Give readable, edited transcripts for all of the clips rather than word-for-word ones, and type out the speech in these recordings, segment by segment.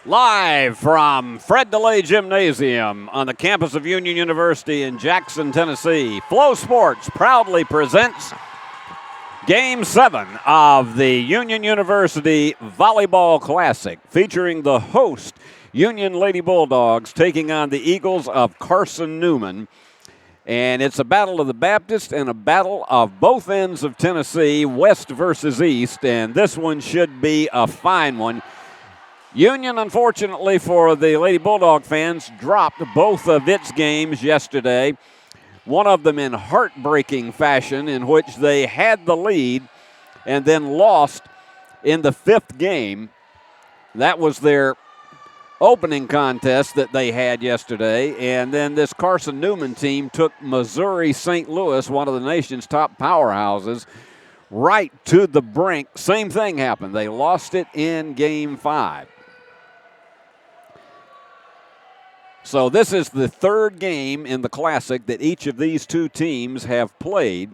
Live from Fred DeLay Gymnasium on the campus of Union University in Jackson, Tennessee, Flow Sports proudly presents Game 7 of the Union University Volleyball Classic, featuring the host Union Lady Bulldogs taking on the Eagles of Carson Newman. And it's a battle of the Baptist and a battle of both ends of Tennessee, west versus east, and this one should be a fine one. Union, unfortunately for the Lady Bulldog fans, dropped both of its games yesterday. One of them in heartbreaking fashion, in which they had the lead and then lost in the fifth game. That was their opening contest that they had yesterday. And then this Carson Newman team took Missouri St. Louis, one of the nation's top powerhouses, right to the brink. Same thing happened. They lost it in Game 5. So this is the third game in the Classic that each of these two teams have played.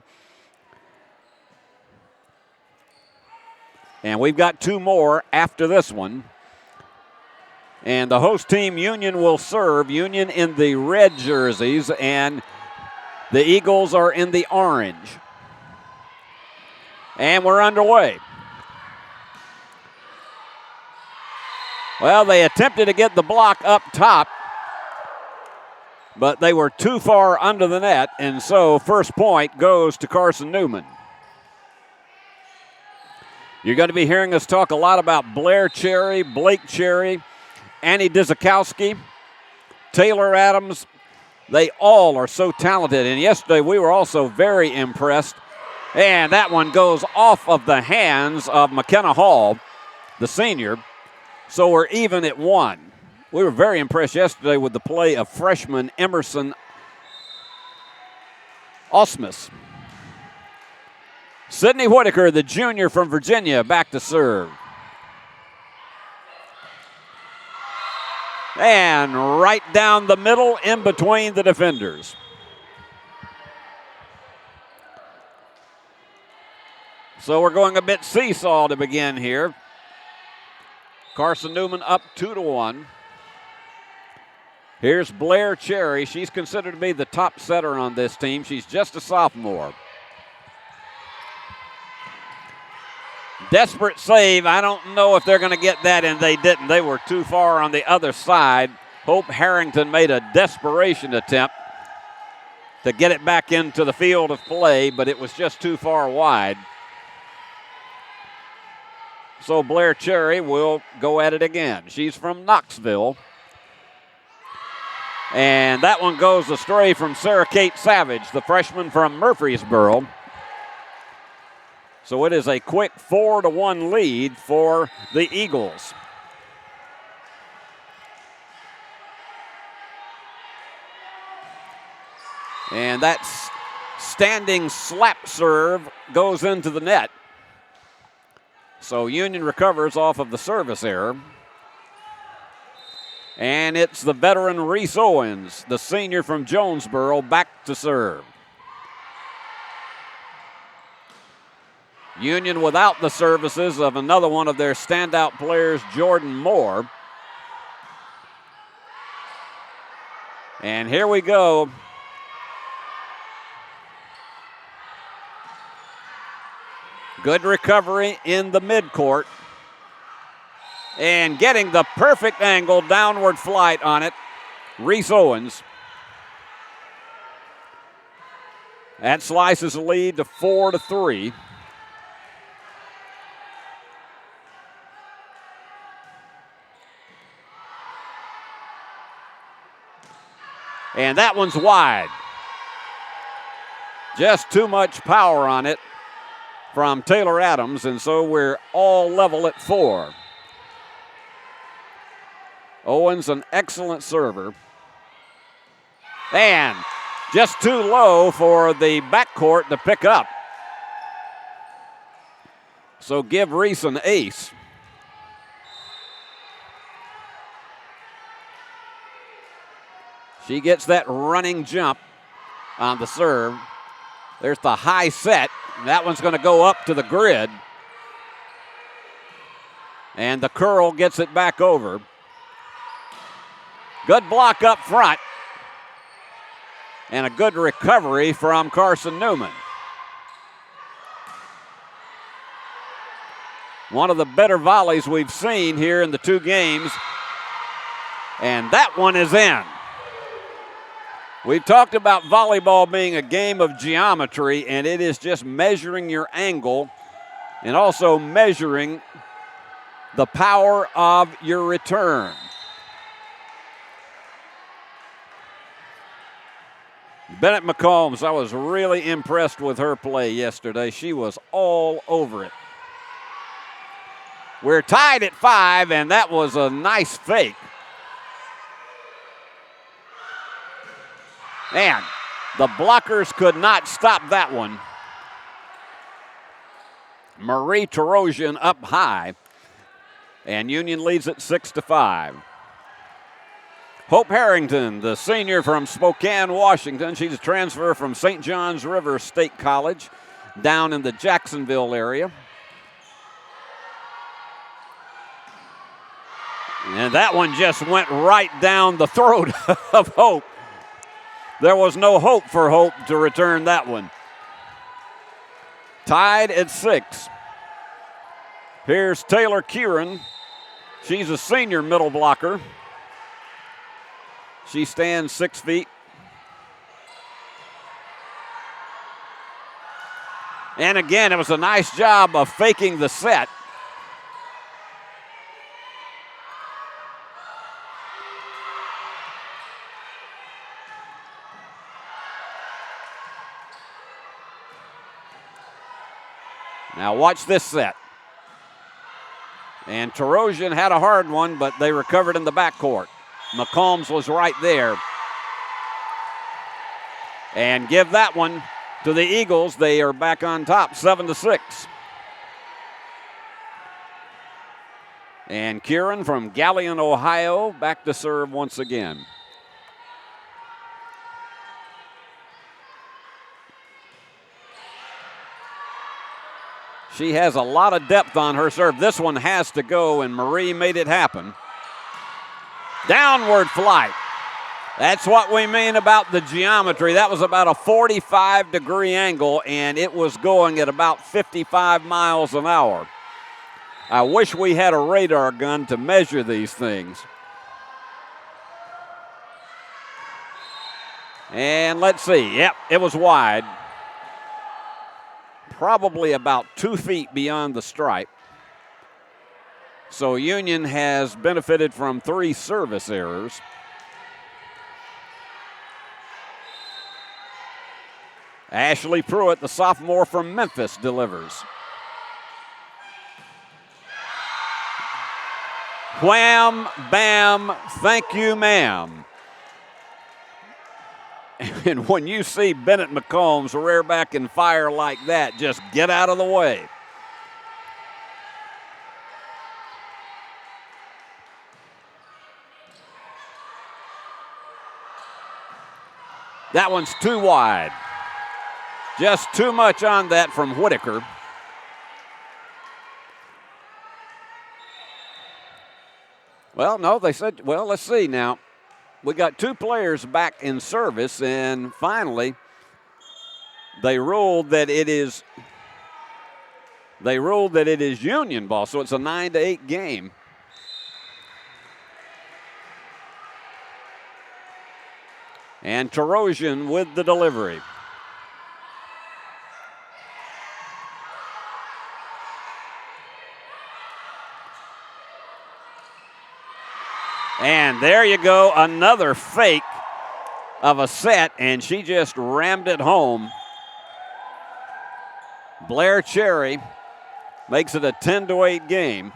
And we've got two more after this one. And the host team, Union, will serve. Union in the red jerseys, and the Eagles are in the orange. And we're underway. Well, they attempted to get the block up top, but they were too far under the net, and so first point goes to Carson Newman. You're going to be hearing us talk a lot about Blair Cherry, Blake Cherry, Annie Dizakowski, Taylor Adams. They all are so talented, and yesterday we were also very impressed. And that one goes off of the hands of McKenna Hall, the senior, so we're even at 1. We were very impressed yesterday with the play of freshman Emerson Osmus. Sydney Whitaker, the junior from Virginia, back to serve. And right down the middle in between the defenders. So we're going a bit seesaw to begin here. Carson Newman up 2-1. Here's Blair Cherry. She's considered to be the top setter on this team. She's just a sophomore. Desperate save. I don't know if they're going to get that, and they didn't. They were too far on the other side. Hope Harrington made a desperation attempt to get it back into the field of play, but it was just too far wide. So Blair Cherry will go at it again. She's from Knoxville. And that one goes astray from Sarah Kate Savage, the freshman from Murfreesboro. So it is a quick 4-1 lead for the Eagles. And that standing slap serve goes into the net. So Union recovers off of the service error. And it's the veteran Reese Owens, the senior from Jonesboro, back to serve. Union without the services of another one of their standout players, Jordan Moore. And here we go. Good recovery in the midcourt. And getting the perfect angle, downward flight on it, Reese Owens. That slices the lead to 4-3. And that one's wide. Just too much power on it from Taylor Adams, and so we're all level at 4. Owens, an excellent server. And just too low for the backcourt to pick up. So give Reese an ace. She gets that running jump on the serve. There's the high set. That one's going to go up to the grid. And the curl gets it back over. Good block up front. And a good recovery from Carson Newman. One of the better volleys we've seen here in the two games. And that one is in. We've talked about volleyball being a game of geometry, and it is just measuring your angle and also measuring the power of your return. Bennett McCombs, I was really impressed with her play yesterday. She was all over it. We're tied at 5, and that was a nice fake. And the blockers could not stop that one. Marie Tarosian up high, and Union leads it 6-5. Hope Harrington, the senior from Spokane, Washington. She's a transfer from St. John's River State College down in the Jacksonville area. And that one just went right down the throat of Hope. There was no hope for Hope to return that one. Tied at 6. Here's Taylor Kieran. She's a senior middle blocker. She stands 6 feet. And again, it was a nice job of faking the set. Now watch this set. And Tarosian had a hard one, but they recovered in the backcourt. McCombs was right there. And give that one to the Eagles. They are back on top, 7-6. And Kieran from Galion, Ohio, back to serve once again. She has a lot of depth on her serve. This one has to go, and Marie made it happen. Downward flight. That's what we mean about the geometry. That was about a 45-degree angle, and it was going at about 55 miles an hour. I wish we had a radar gun to measure these things. And let's see. Yep, it was wide. Probably about 2 feet beyond the stripe. So Union has benefited from 3 service errors. Ashley Pruitt, the sophomore from Memphis, delivers. Wham, bam, thank you, ma'am. And when you see Bennett McCombs rear back and fire like that, just get out of the way. That one's too wide. Just too much on that from Whitaker. Well, no, they said, well, let's see now. We got 2 players back in service, and finally, they ruled that it is Union ball, so it's a 9-8 game. And Tarosian with the delivery. And there you go, another fake of a set, and she just rammed it home. Blair Cherry makes it a 10-8 game.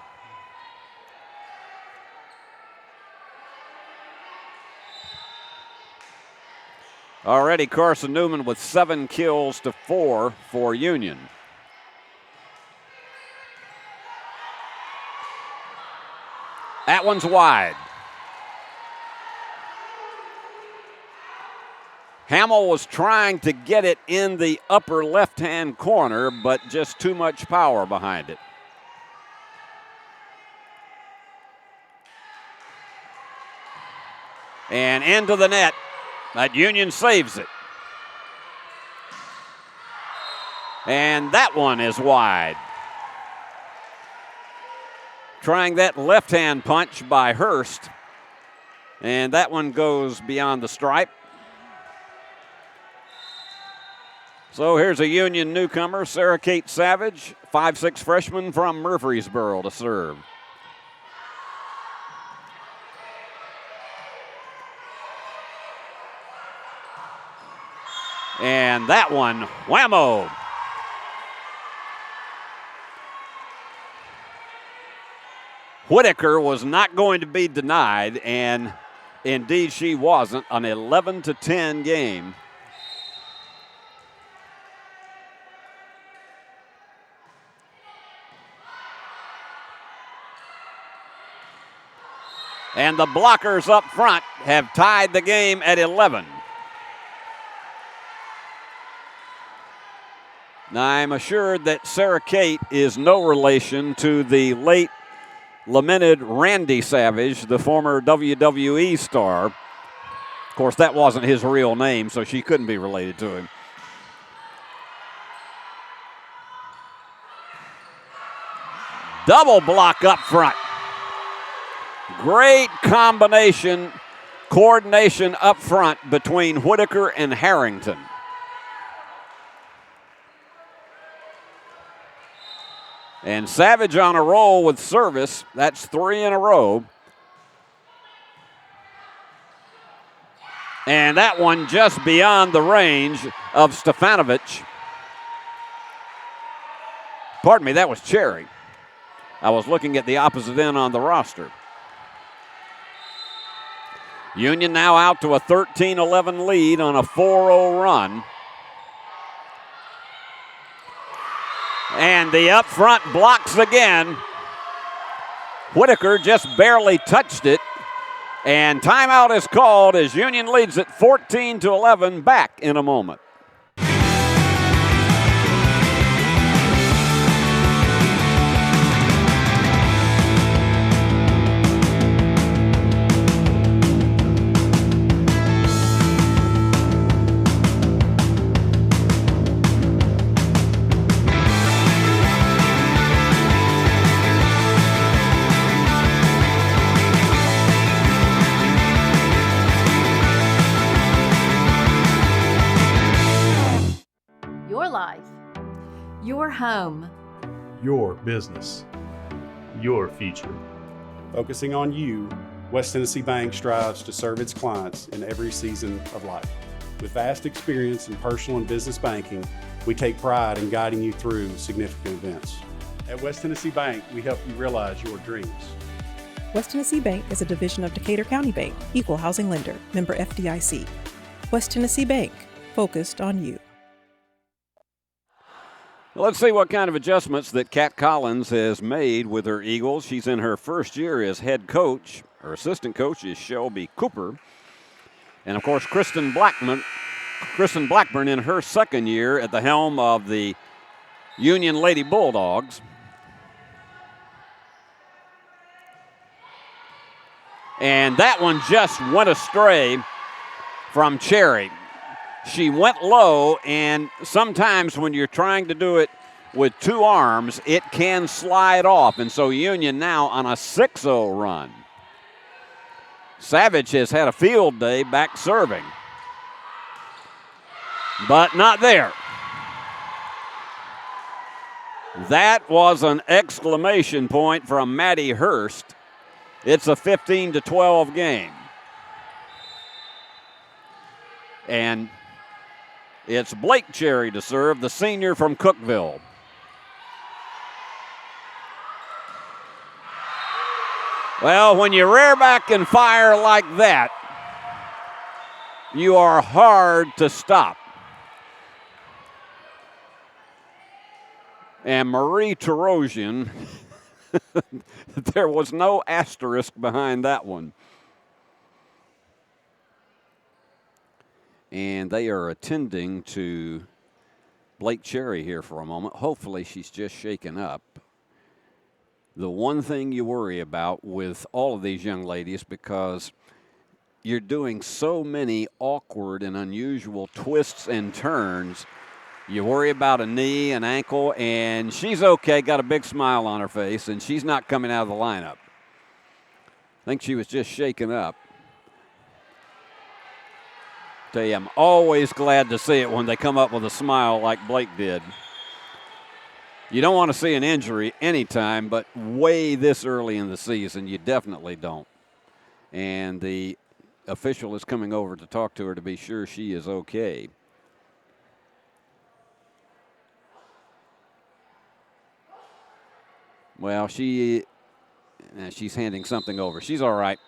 Already Carson Newman with 7 kills to 4 for Union. That one's wide. Hamill was trying to get it in the upper left-hand corner, but just too much power behind it. And into the net. But Union saves it. And that one is wide. Trying that left-hand punch by Hurst. And that one goes beyond the stripe. So here's a Union newcomer, Sarah Kate Savage, 5'6" freshman from Murfreesboro to serve. And that one, whammo. Whitaker was not going to be denied, and indeed she wasn't. An 11-10 game. And the blockers up front have tied the game at 11. Now, I'm assured that Sarah Kate is no relation to the late lamented Randy Savage, the former WWE star. Of course, that wasn't his real name, so she couldn't be related to him. Double block up front. Great combination, coordination up front between Whitaker and Harrington. And Savage on a roll with service. That's 3 in a row. And that one just beyond the range of Stefanovic. Pardon me, that was Cherry. I was looking at the opposite end on the roster. Union now out to a 13-11 lead on a 4-0 run. And the up front blocks again. Whitaker just barely touched it. And timeout is called as Union leads at 14-11. Back in a moment. Your home. Your business. Your future. Focusing on you, West Tennessee Bank strives to serve its clients in every season of life. With vast experience in personal and business banking, we take pride in guiding you through significant events. At West Tennessee Bank, we help you realize your dreams. West Tennessee Bank is a division of Decatur County Bank, equal housing lender, member FDIC. West Tennessee Bank, focused on you. Let's see what kind of adjustments that Kat Collins has made with her Eagles. She's in her first year as head coach. Her assistant coach is Shelby Cooper. And, of course, Kristen Blackburn in her second year at the helm of the Union Lady Bulldogs. And that one just went astray from Cherry. She went low, and sometimes when you're trying to do it with two arms, it can slide off. And so Union now on a 6-0 run. Savage has had a field day back serving, but not there. That was an exclamation point from Maddie Hurst. It's a 15-12 game. And it's Blake Cherry to serve, the senior from Cookeville. Well, when you rear back and fire like that, you are hard to stop. And Marie Terosian, there was no asterisk behind that one. And they are attending to Blake Cherry here for a moment. Hopefully she's just shaken up. The one thing you worry about with all of these young ladies, because you're doing so many awkward and unusual twists and turns. You worry about a knee, an ankle, and she's okay, got a big smile on her face, and she's not coming out of the lineup. I think she was just shaken up. Tell you, I'm always glad to see it when they come up with a smile like Blake did. You don't want to see an injury anytime, but way this early in the season, you definitely don't. And the official is coming over to talk to her to be sure she is okay. Well, she's handing something over. She's all right.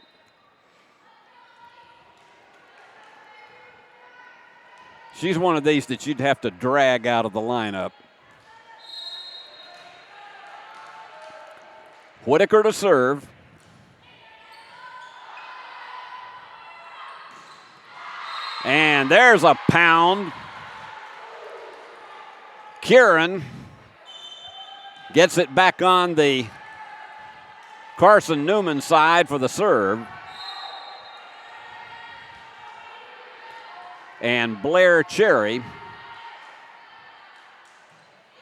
She's one of these that you'd have to drag out of the lineup. Whitaker to serve. And there's a pound. Kieran gets it back on the Carson Newman side for the serve. And Blair Cherry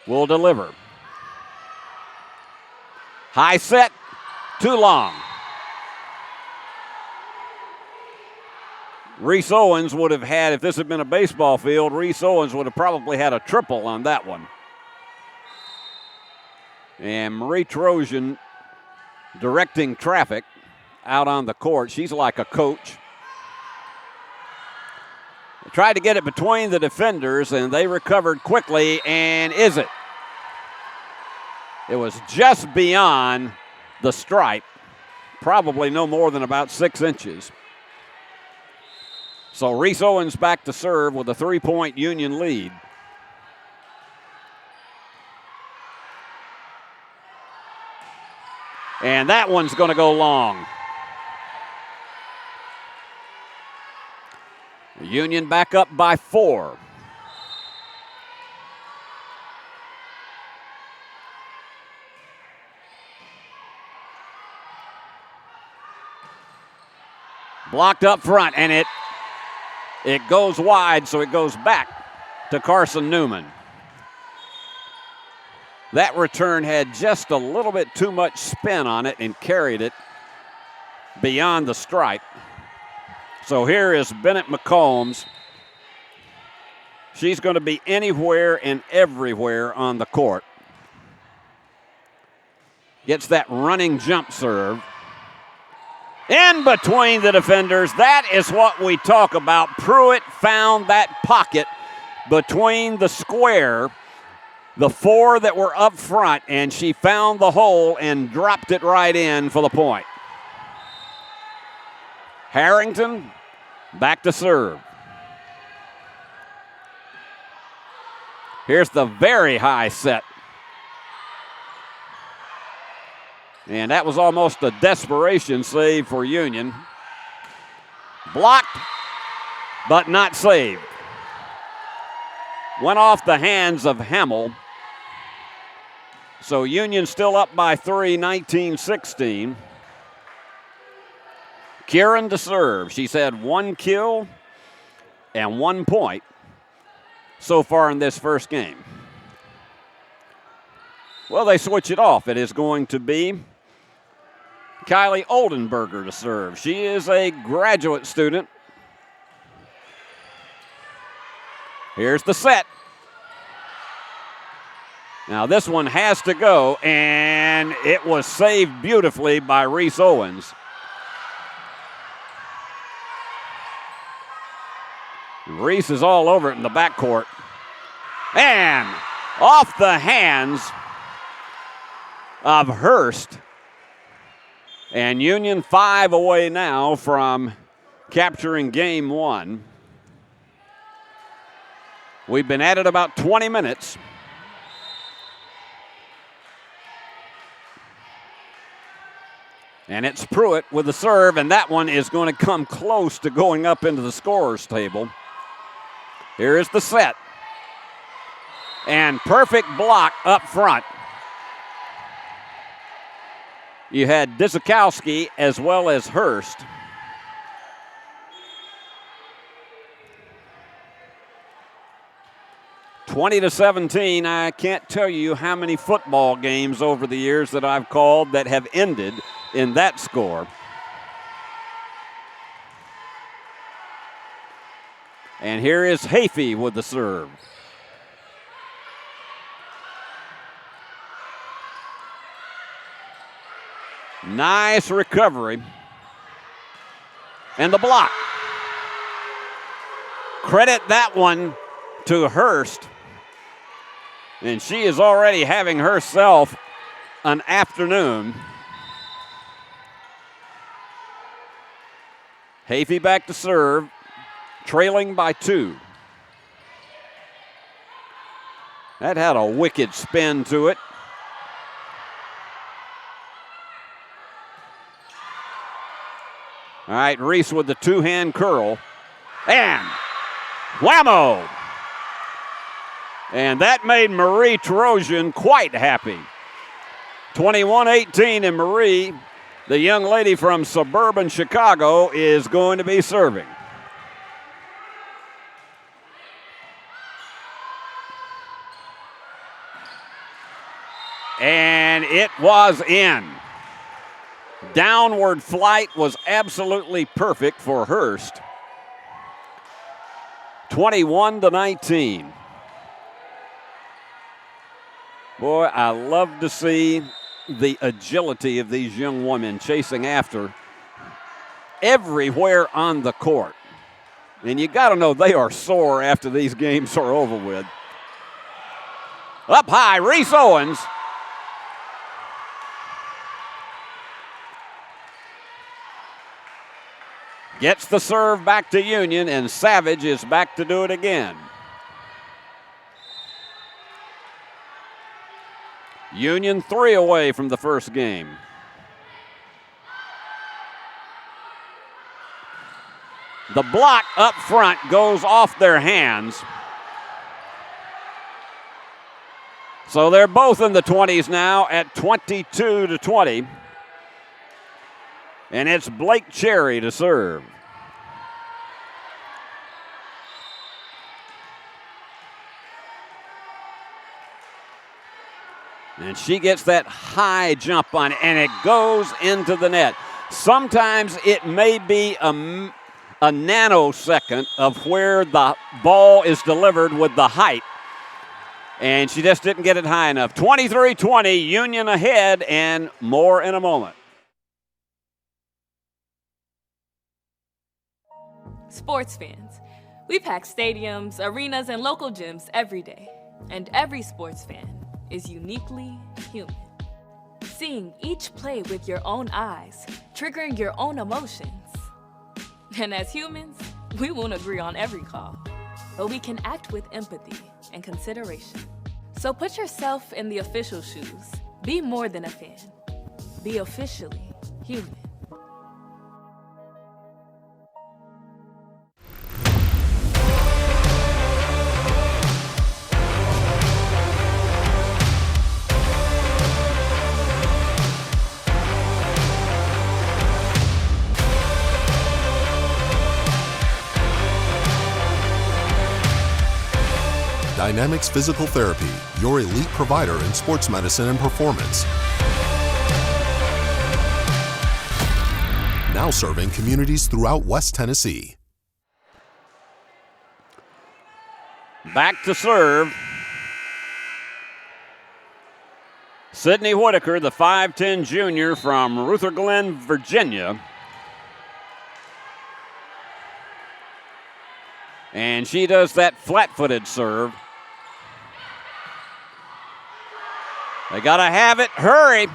will deliver. High set, too long. Reese Owens would have had, if this had been a baseball field, Reese Owens would have probably had a triple on that one. And Marie Trojan directing traffic out on the court. She's like a coach. Tried to get it between the defenders, and they recovered quickly, and is it? It was just beyond the stripe, probably no more than about 6 inches. So Reese Owens back to serve with a 3-point Union lead. And that one's going to go long. Union back up by 4. Blocked up front, and it goes wide, so it goes back to Carson Newman. That return had just a little bit too much spin on it and carried it beyond the stripe. So here is Bennett McCombs. She's going to be anywhere and everywhere on the court. Gets that running jump serve. In between the defenders, that is what we talk about. Pruitt found that pocket between the square, the 4 that were up front, and she found the hole and dropped it right in for the point. Harrington back to serve. Here's the very high set. And that was almost a desperation save for Union. Blocked, but not saved. Went off the hands of Hamill. So Union still up by 3, 19-16. Kieran to serve. She's had 1 kill and 1 point so far in this first game. Well, they switch it off. It is going to be Kylie Oldenburger to serve. She is a graduate student. Here's the set. Now this one has to go, and it was saved beautifully by Reese Owens. Reese is all over it in the backcourt. And off the hands of Hurst. And Union 5 away now from capturing game 1. We've been at it about 20 minutes. And it's Pruitt with the serve, and that one is going to come close to going up into the scorer's table. Here is the set. And perfect block up front. You had Dzikowski as well as Hurst. 20-17. I can't tell you how many football games over the years that I've called that have ended in that score. And here is Hafey with the serve. Nice recovery. And the block. Credit that one to Hurst. And she is already having herself an afternoon. Hafey back to serve, trailing by 2. That had a wicked spin to it. All right, Reese with the 2-hand curl. And whammo! And that made Marie Trojan quite happy. 21-18, and Marie, the young lady from suburban Chicago, is going to be serving. And it was in. Downward flight was absolutely perfect for Hurst. 21-19. Boy, I love to see the agility of these young women chasing after everywhere on the court. And you got to know they are sore after these games are over with. Up high, Reese Owens. Gets the serve back to Union, and Savage is back to do it again. Union 3 away from the first game. The block up front goes off their hands. So they're both in the 20s now at 22-20. And it's Blake Cherry to serve. And she gets that high jump on it, and it goes into the net. Sometimes it may be a nanosecond of where the ball is delivered with the height. And she just didn't get it high enough. 23-20, Union ahead, and more in a moment. Sports fans, we pack stadiums, arenas, and local gyms every day. And every sports fan is uniquely human. Seeing each play with your own eyes, triggering your own emotions. And as humans, we won't agree on every call, but we can act with empathy and consideration. So put yourself in the official shoes. Be more than a fan. Be officially human. Dynamics Physical Therapy, your elite provider in sports medicine and performance. Now serving communities throughout West Tennessee. Back to serve. Sydney Whitaker, the 5'10 junior from Ruther Glen, Virginia. And she does that flat-footed serve. They got to have it. Hurry.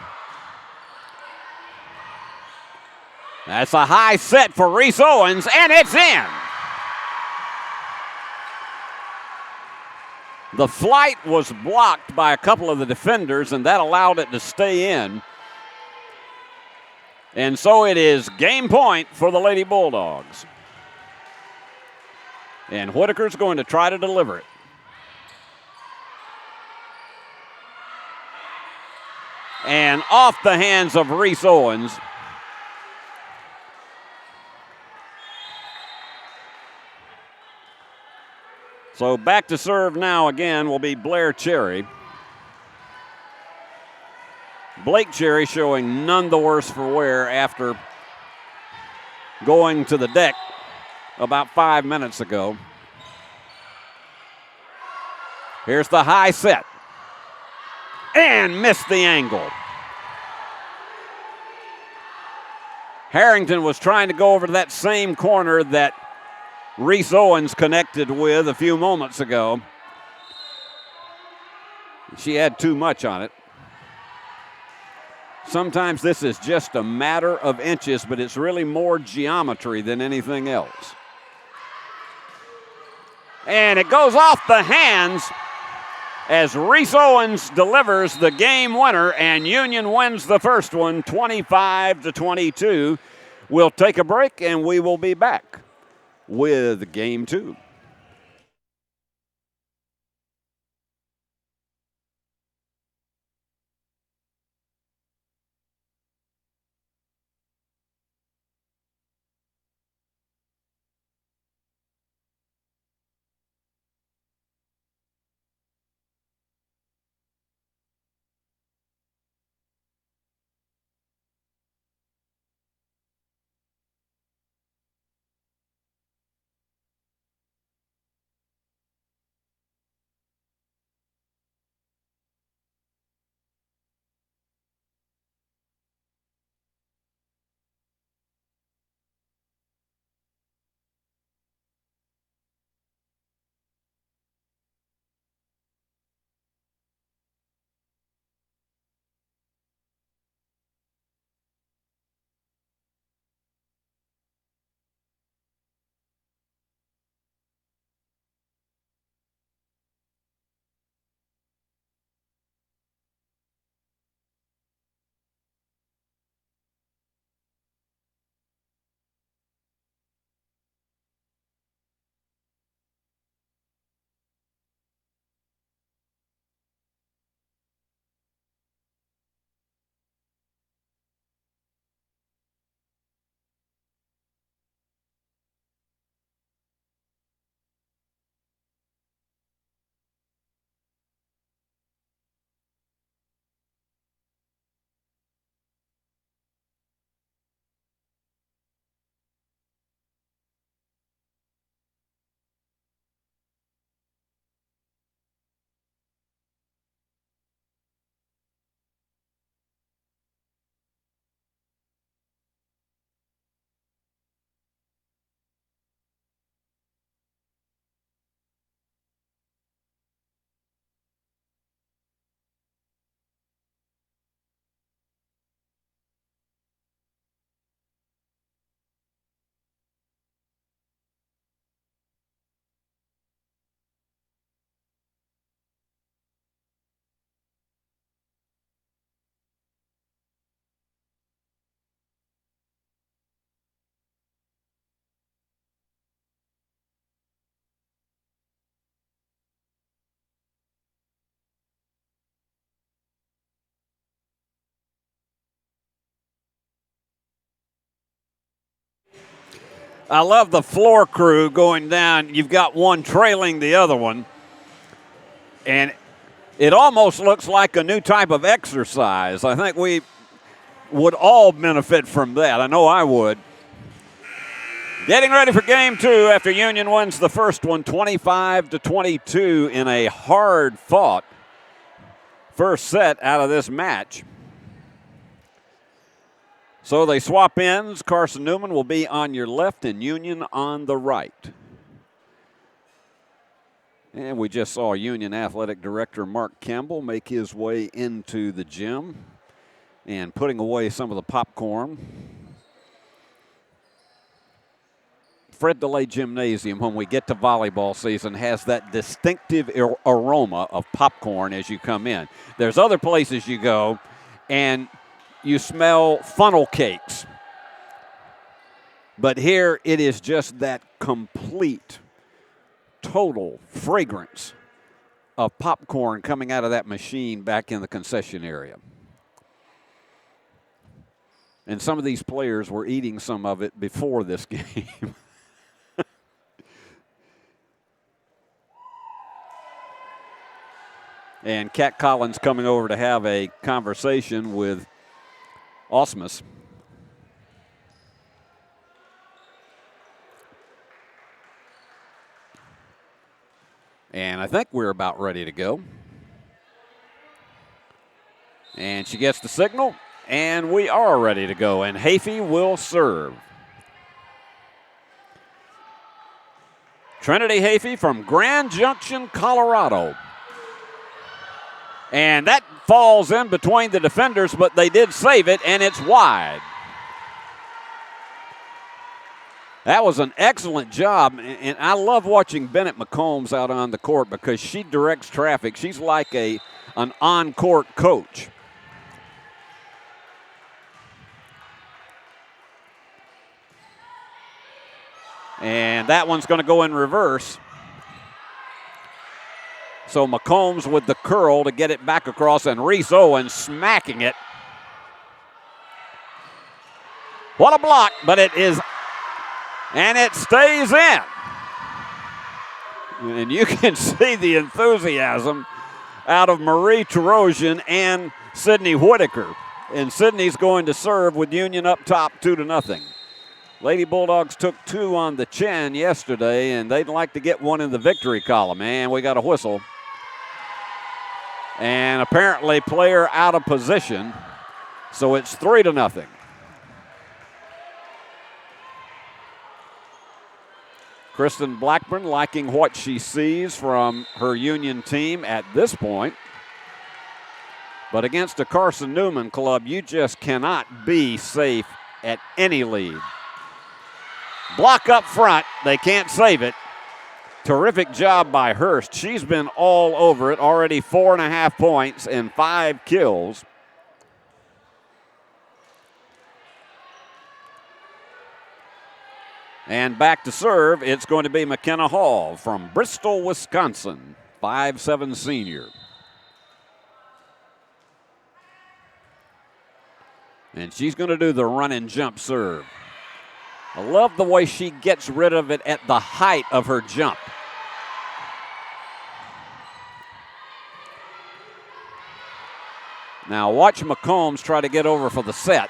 That's a high set for Reese Owens, and it's in. The flight was blocked by a couple of the defenders, and that allowed it to stay in. And so it is game point for the Lady Bulldogs. And Whitaker's going to try to deliver it. And off the hands of Reese Owens. So back to serve now again will be Blair Cherry. Blake Cherry showing none the worse for wear after going to the deck about 5 minutes ago. Here's the high set. And missed the angle. Harrington was trying to go over to that same corner that Reese Owens connected with a few moments ago. She had too much on it. Sometimes this is just a matter of inches, but it's really more geometry than anything else. And it goes off the hands as Reese Owens delivers the game winner, and Union wins the first one 25-22. We'll take a break, and we will be back with game two. I love the floor crew going down. You've got one trailing the other one. And it almost looks like a new type of exercise. I think we would all benefit from that. I know I would. Getting ready for game two after Union wins the first one 25-22 in a hard-fought first set out of this match. So they swap ends. Carson Newman will be on your left and Union on the right. And we just saw Union Athletic Director Mark Campbell make his way into the gym and putting away some of the popcorn. Fred DeLay Gymnasium, when we get to volleyball season, has that distinctive aroma of popcorn as you come in. There's other places you go and you smell funnel cakes. But here it is just that complete, total fragrance of popcorn coming out of that machine back in the concession area. And some of these players were eating some of it before this game. And Kat Collins coming over to have a conversation with Osmus. And I think we're about ready to go. And she gets the signal, and we are ready to go. And Hafey will serve. Trinity Hafey from Grand Junction, Colorado. And that falls in between the defenders, but they did save it, and it's wide. That was an excellent job, and I love watching Bennett McCombs out on the court because she directs traffic. She's like an on-court coach. And that one's going to go in reverse. So McCombs with the curl to get it back across, and Reese Owens smacking it. What a block, but it is, and it stays in. And you can see the enthusiasm out of Marie Terosian and Sydney Whitaker. And Sydney's going to serve with Union up top 2-0. Lady Bulldogs took 2 on the chin yesterday, and they'd like to get one in the victory column. And we got a whistle. And apparently player out of position, so it's 3-0. Kristen Blackburn liking what she sees from her Union team at this point. But against a Carson Newman club, you just cannot be safe at any lead. Block up front, they can't save it. Terrific job by Hurst. She's been all over it, already 4.5 points and 5 kills. And back to serve, it's going to be McKenna Hall from Bristol, Wisconsin, 5'7" senior. And she's going to do the run and jump serve. I love the way she gets rid of it at the height of her jump. Now watch McCombs try to get over for the set.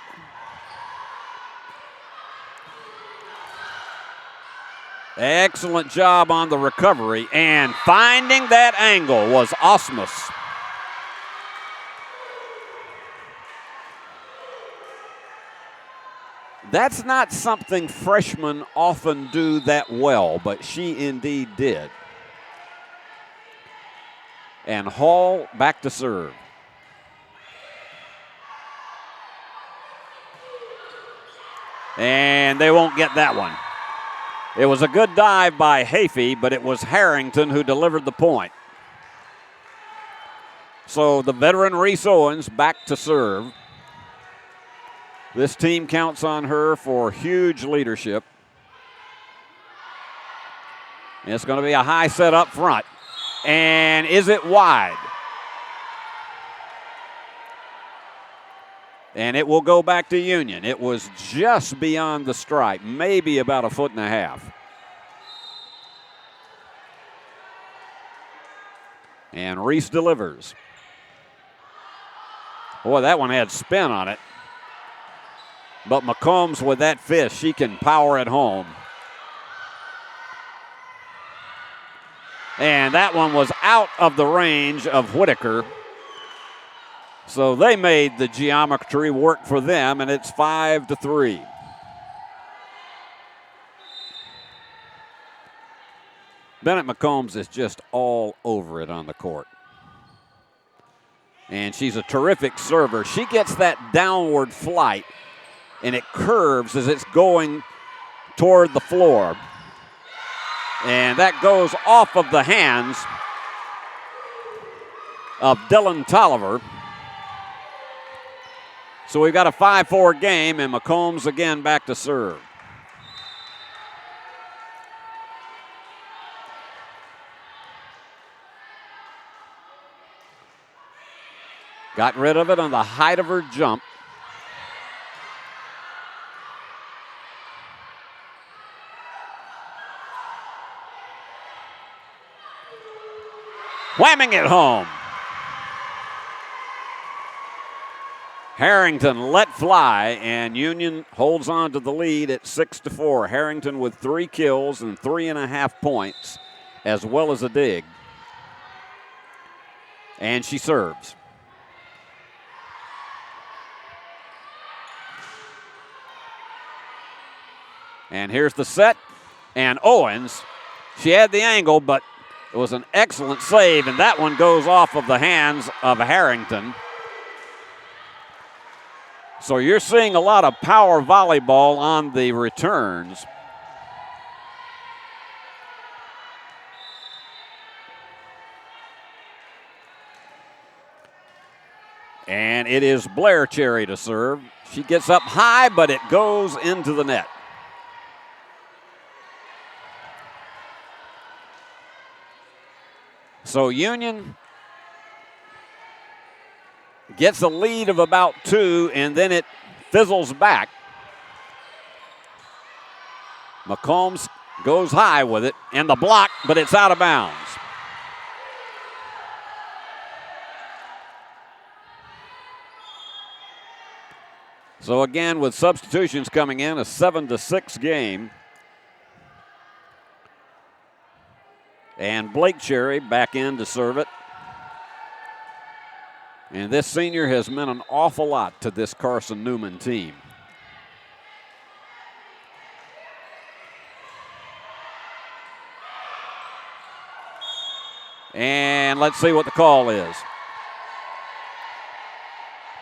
Excellent job on the recovery, and finding that angle was Osmus. That's not something freshmen often do that well, but she indeed did. And Hall back to serve. And they won't get that one. It was a good dive by Hafey, but it was Harrington who delivered the point. So the veteran Reese Owens back to serve. This team counts on her for huge leadership. And it's going to be a high set up front. And is it wide? And it will go back to Union. It was just beyond the stripe, maybe about 1.5 feet. And Reese delivers. Boy, that one had spin on it. But McCombs with that fist, she can power it home. And that one was out of the range of Whitaker. So they made the geometry work for them, and it's 5-3. Bennett McCombs is just all over it on the court. And she's a terrific server. She gets that downward flight, and it curves as it's going toward the floor. And that goes off of the hands of Dylan Tolliver. So we've got a 5-4 game, and McCombs again back to serve. Got rid of it on the height of her jump. Whamming it home. Harrington let fly, and Union holds on to the lead at 6-4. Harrington with 3 kills and 3.5 points, as well as a dig. And she serves. And here's the set. And Owens, she had the angle, but it was an excellent save, and that one goes off of the hands of Harrington. So you're seeing a lot of power volleyball on the returns. And it is Blair Cherry to serve. She gets up high, but it goes into the net. So Union gets a lead of about 2, and then it fizzles back. McCombs goes high with it, and the block, but it's out of bounds. So again, with substitutions coming in, a 7-6 game. And Blake Cherry back in to serve it. And this senior has meant an awful lot to this Carson Newman team. And let's see what the call is.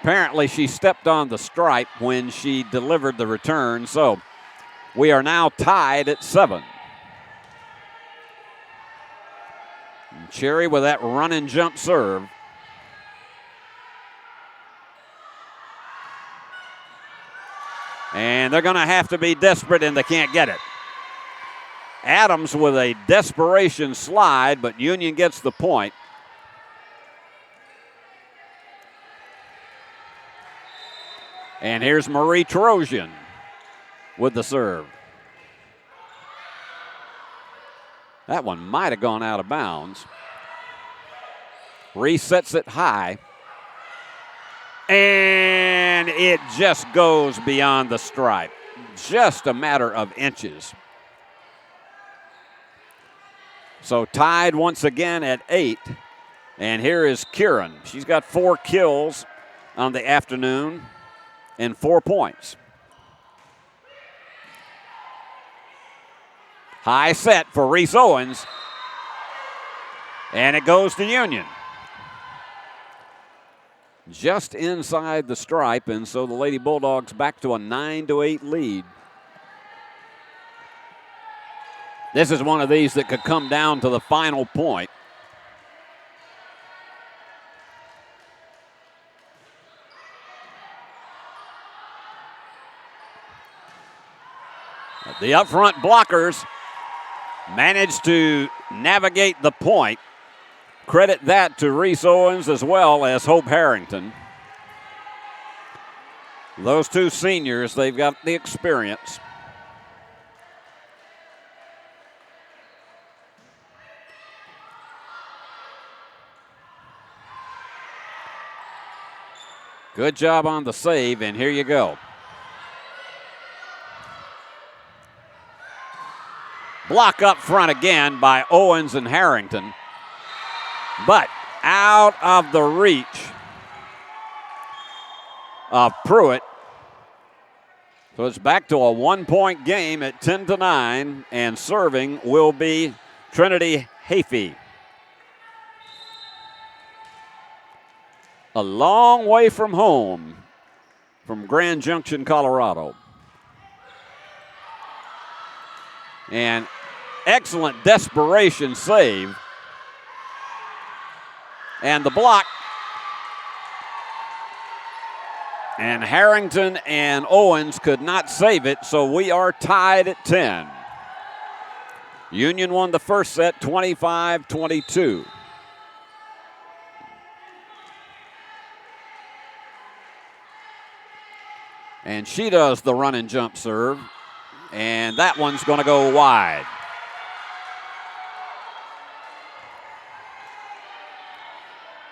Apparently she stepped on the stripe when she delivered the return, so we are now tied at 7. And Cherry with that run and jump serve. And they're going to have to be desperate, and they can't get it. Adams with a desperation slide, but Union gets the point. And here's Marie Trojan with the serve. That one might have gone out of bounds. Resets it high. And it just goes beyond the stripe. Just a matter of inches. So tied once again at 8. And here is Kieran. She's got 4 kills on the afternoon and 4 points. High set for Reese Owens. And it goes to Union. Just inside the stripe, and so the Lady Bulldogs back to a 9-8 lead. This is one of these that could come down to the final point. The up front blockers managed to navigate the point. Credit that to Reese Owens as well as Hope Harrington. Those two seniors, they've got the experience. Good job on the save, and here you go. Block up front again by Owens and Harrington, but out of the reach of Pruitt. So it's back to a 1-point game at 10-9, and serving will be Trinity Hafey. A long way from home from Grand Junction, Colorado. And excellent desperation save. And the block. And Harrington and Owens could not save it, so we are tied at 10. Union won the first set 25-22. And she does the run and jump serve. And that one's going to go wide.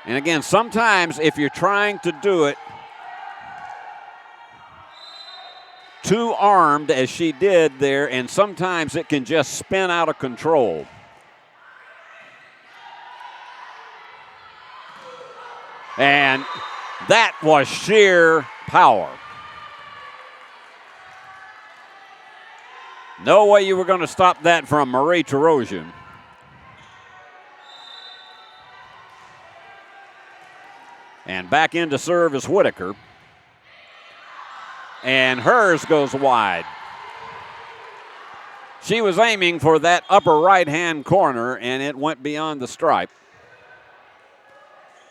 And again, sometimes if you're trying to do it too armed as she did there, and sometimes it can just spin out of control. And that was sheer power. No way you were going to stop that from Marie Tarosian. And back in to serve is Whitaker. And hers goes wide. She was aiming for that upper right-hand corner, and it went beyond the stripe.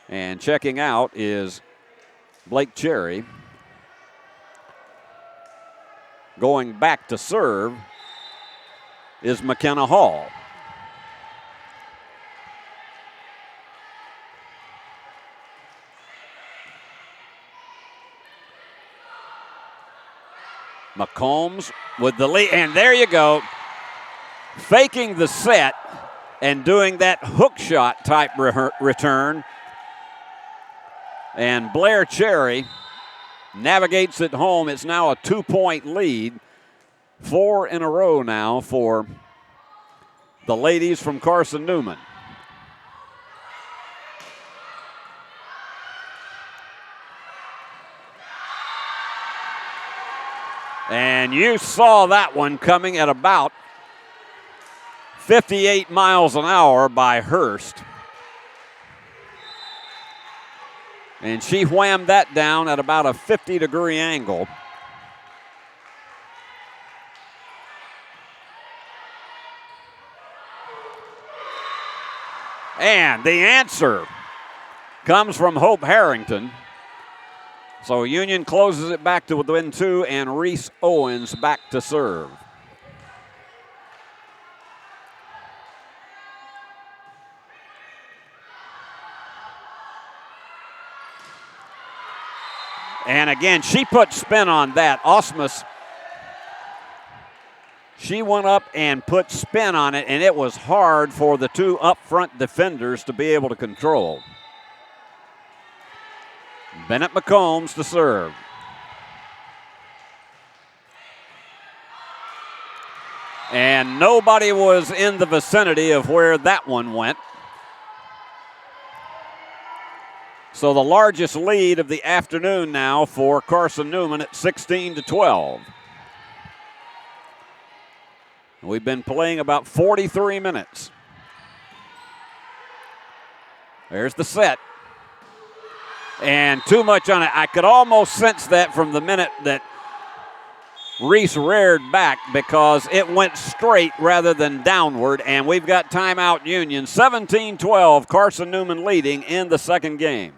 And checking out is Blake Cherry. Going back to serve is McKenna Hall. McCombs with the lead, and there you go. Faking the set and doing that hook shot type return. And Blair Cherry navigates it home. It's now a 2-point lead. 4 in a row now for the ladies from Carson Newman. And you saw that one coming at about 58 miles an hour by Hurst. And she whammed that down at about a 50-degree angle. And the answer comes from Hope Harrington. So Union closes it back to within 2, and Reese Owens back to serve. And again, she put spin on that. Osmus, she went up and put spin on it, and it was hard for the 2 up front defenders to be able to control. Bennett McCombs to serve. And nobody was in the vicinity of where that one went. So the largest lead of the afternoon now for Carson Newman at 16-12. We've been playing about 43 minutes. There's the set. And too much on it. I could almost sense that from the minute that Reese reared back, because it went straight rather than downward, and we've got timeout Union. 17-12, Carson Newman leading in the second game.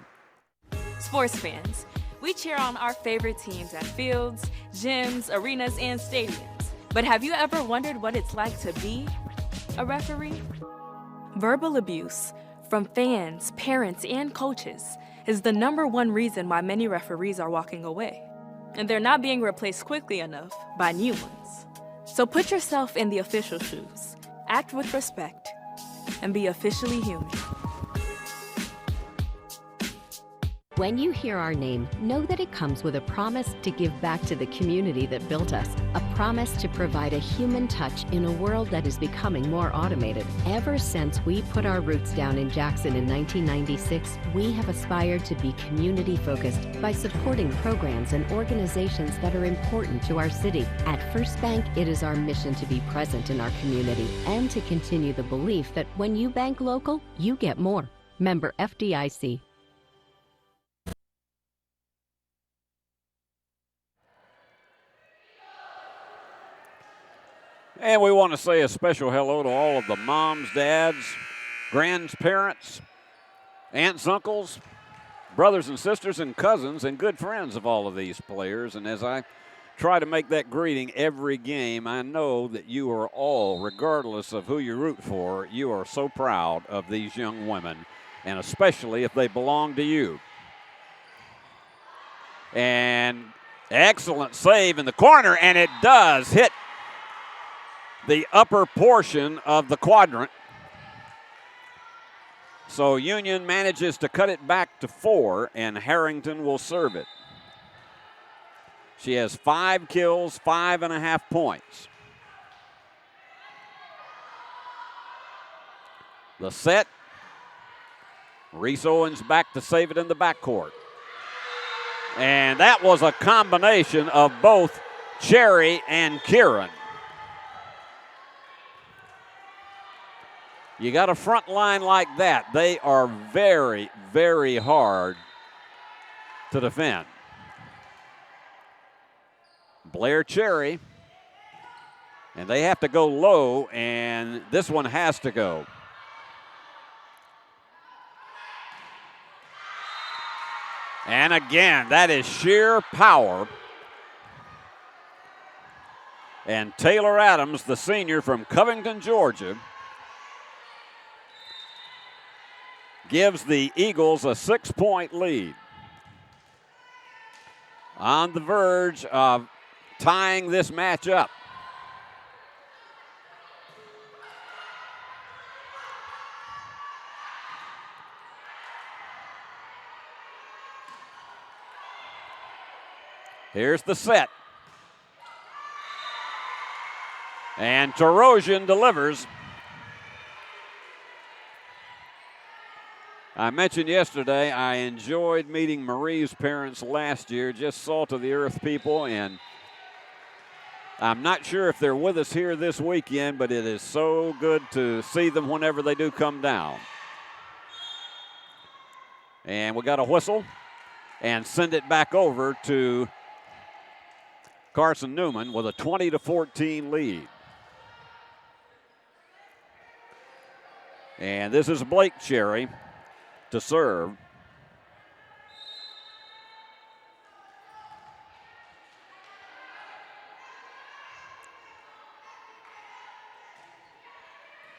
Sports fans, we cheer on our favorite teams at fields, gyms, arenas, and stadiums. But have you ever wondered what it's like to be a referee? Verbal abuse from fans, parents, and coaches is the #1 reason why many referees are walking away. And they're not being replaced quickly enough by new ones. So put yourself in the official shoes, act with respect, and be officially human. When you hear our name, know that it comes with a promise to give back to the community that built us, a promise to provide a human touch in a world that is becoming more automated. Ever since we put our roots down in Jackson in 1996, we have aspired to be community-focused by supporting programs and organizations that are important to our city. At First Bank, it is our mission to be present in our community and to continue the belief that when you bank local, you get more. Member FDIC. And we want to say a special hello to all of the moms, dads, grandparents, aunts, uncles, brothers and sisters and cousins and good friends of all of these players. And as I try to make that greeting every game, I know that you are all, regardless of who you root for, you are so proud of these young women, and especially if they belong to you. And excellent save in the corner, and it does hit the upper portion of the quadrant. So Union manages to cut it back to 4, and Harrington will serve it. She has 5 kills, 5.5 points. The set. Reese Owens back to save it in the backcourt. And that was a combination of both Cherry and Kieran. You got a front line like that. They are very, very hard to defend. Blair Cherry. And they have to go low, and this one has to go. And again, that is sheer power. And Taylor Adams, the senior from Covington, Georgia, gives the Eagles a 6-point lead. On the verge of tying this match up. Here's the set. And Tarosian delivers. I mentioned yesterday I enjoyed meeting Marie's parents last year, just salt of the earth people, and I'm not sure if they're with us here this weekend, but it is so good to see them whenever they do come down. And we got a whistle and send it back over to Carson Newman with a 20-14 lead. And this is Blake Cherry to serve.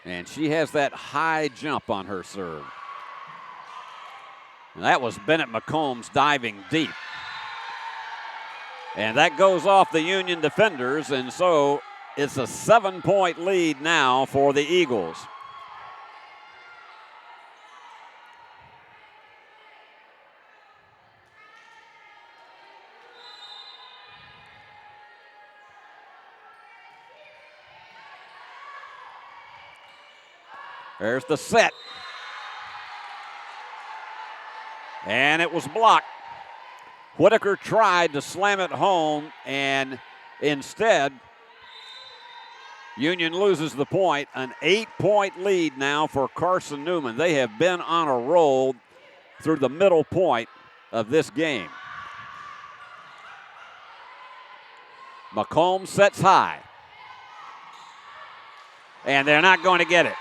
And she has that high jump on her serve. And that was Bennett McCombs diving deep. And that goes off the Union defenders, and so it's a 7-point lead now for the Eagles. There's the set. And it was blocked. Whitaker tried to slam it home, and instead, Union loses the point. An 8-point lead now for Carson Newman. They have been on a roll through the middle point of this game. McCombs sets high. And they're not going to get it.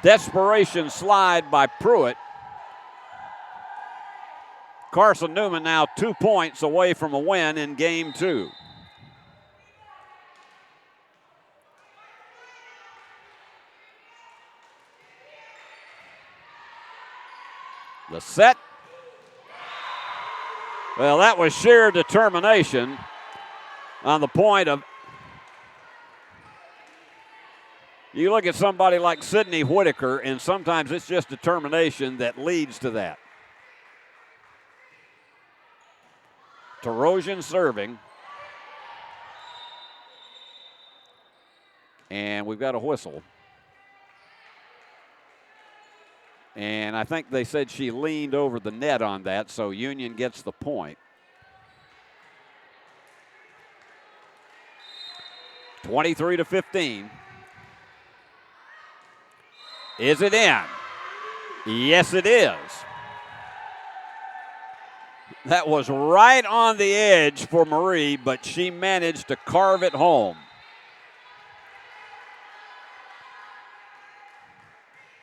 Desperation slide by Pruitt. Carson Newman now 2 points away from a win in game 2. The set. Well, that was sheer determination on the point of. You look at somebody like Sydney Whitaker, and sometimes it's just determination that leads to that. Tarosian serving. And we've got a whistle. And I think they said she leaned over the net on that, so Union gets the point. 23-15. Is it in? Yes, it is. That was right on the edge for Marie, but she managed to carve it home.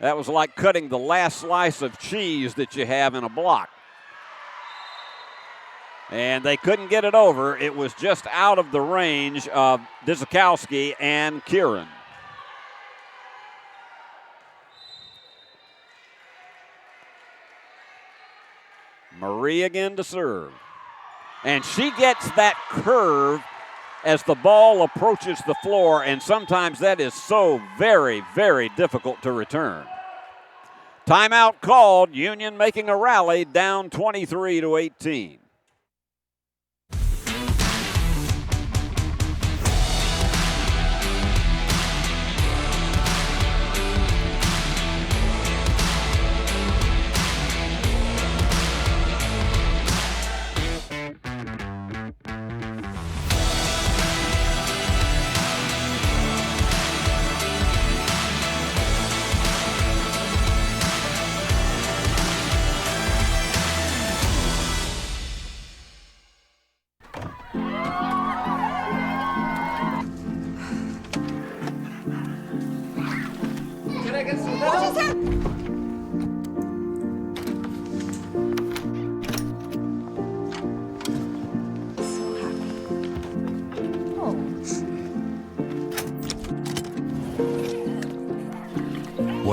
That was like cutting the last slice of cheese that you have in a block. And they couldn't get it over. It was just out of the range of Dzikowski and Kieran. Marie again to serve. And she gets that curve as the ball approaches the floor, and sometimes that is so very, very difficult to return. Timeout called. Union making a rally down 23-18.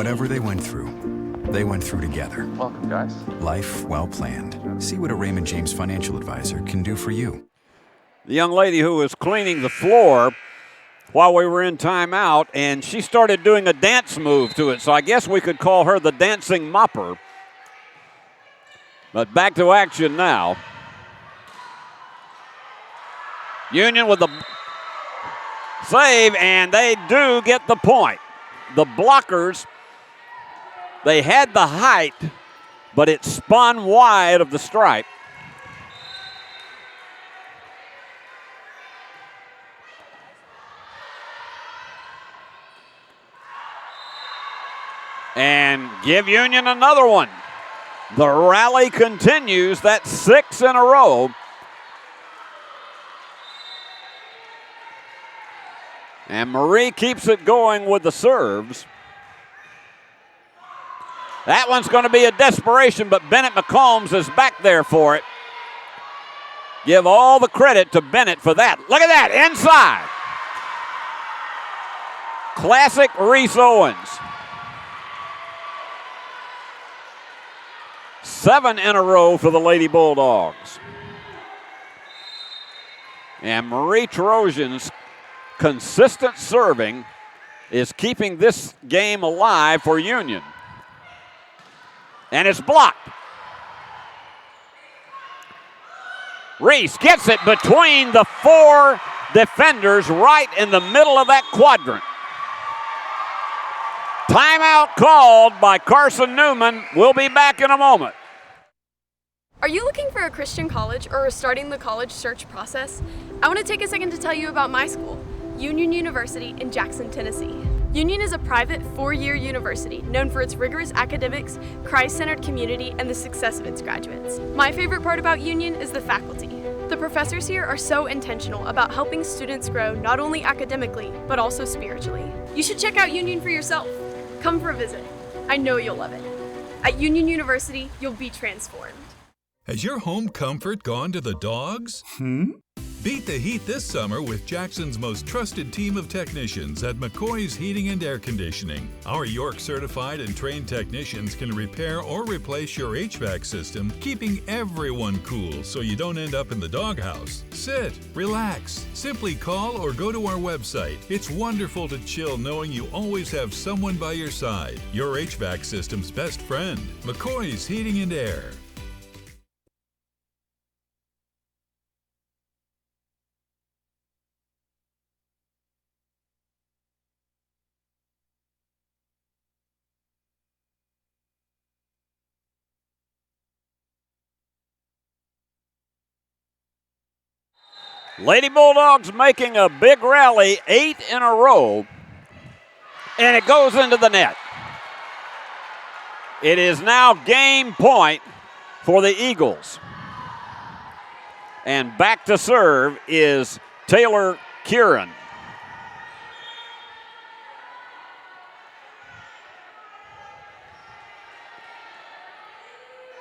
Whatever they went through together. Welcome, guys. Life well planned. See what a Raymond James financial advisor can do for you. The young lady who was cleaning the floor while we were in timeout, and she started doing a dance move to it, so I guess we could call her the dancing mopper. But back to action now. Union with the save, and they do get the point. The blockers, they had the height, but it spun wide of the stripe. And give Union another one. The rally continues. That's 6 in a row. And Marie keeps it going with the serves. That one's going to be a desperation, but Bennett McCombs is back there for it. Give all the credit to Bennett for that. Look at that, inside. Classic Reese Owens. 7 in a row for the Lady Bulldogs. And Marie Trojan's consistent serving is keeping this game alive for Union. And it's blocked. Reese gets it between the 4 defenders right in the middle of that quadrant. Timeout called by Carson Newman. We'll be back in a moment. Are you looking for a Christian college or are starting the college search process? I want to take a second to tell you about my school, Union University in Jackson, Tennessee. Union is a private 4-year university known for its rigorous academics, Christ-centered community, and the success of its graduates. My favorite part about Union is the faculty. The professors here are so intentional about helping students grow not only academically, but also spiritually. You should check out Union for yourself. Come for a visit. I know you'll love it. At Union University, you'll be transformed. Has your home comfort gone to the dogs? Beat the heat this summer with Jackson's most trusted team of technicians at McCoy's Heating and Air Conditioning. Our York certified and trained technicians can repair or replace your HVAC system, keeping everyone cool so you don't end up in the doghouse. Sit, relax, simply call or go to our website. It's wonderful to chill knowing you always have someone by your side. Your HVAC system's best friend, McCoy's Heating and Air. Lady Bulldogs making a big rally, 8 in a row, and it goes into the net. It is now game point for the Eagles. And back to serve is Taylor Kieran.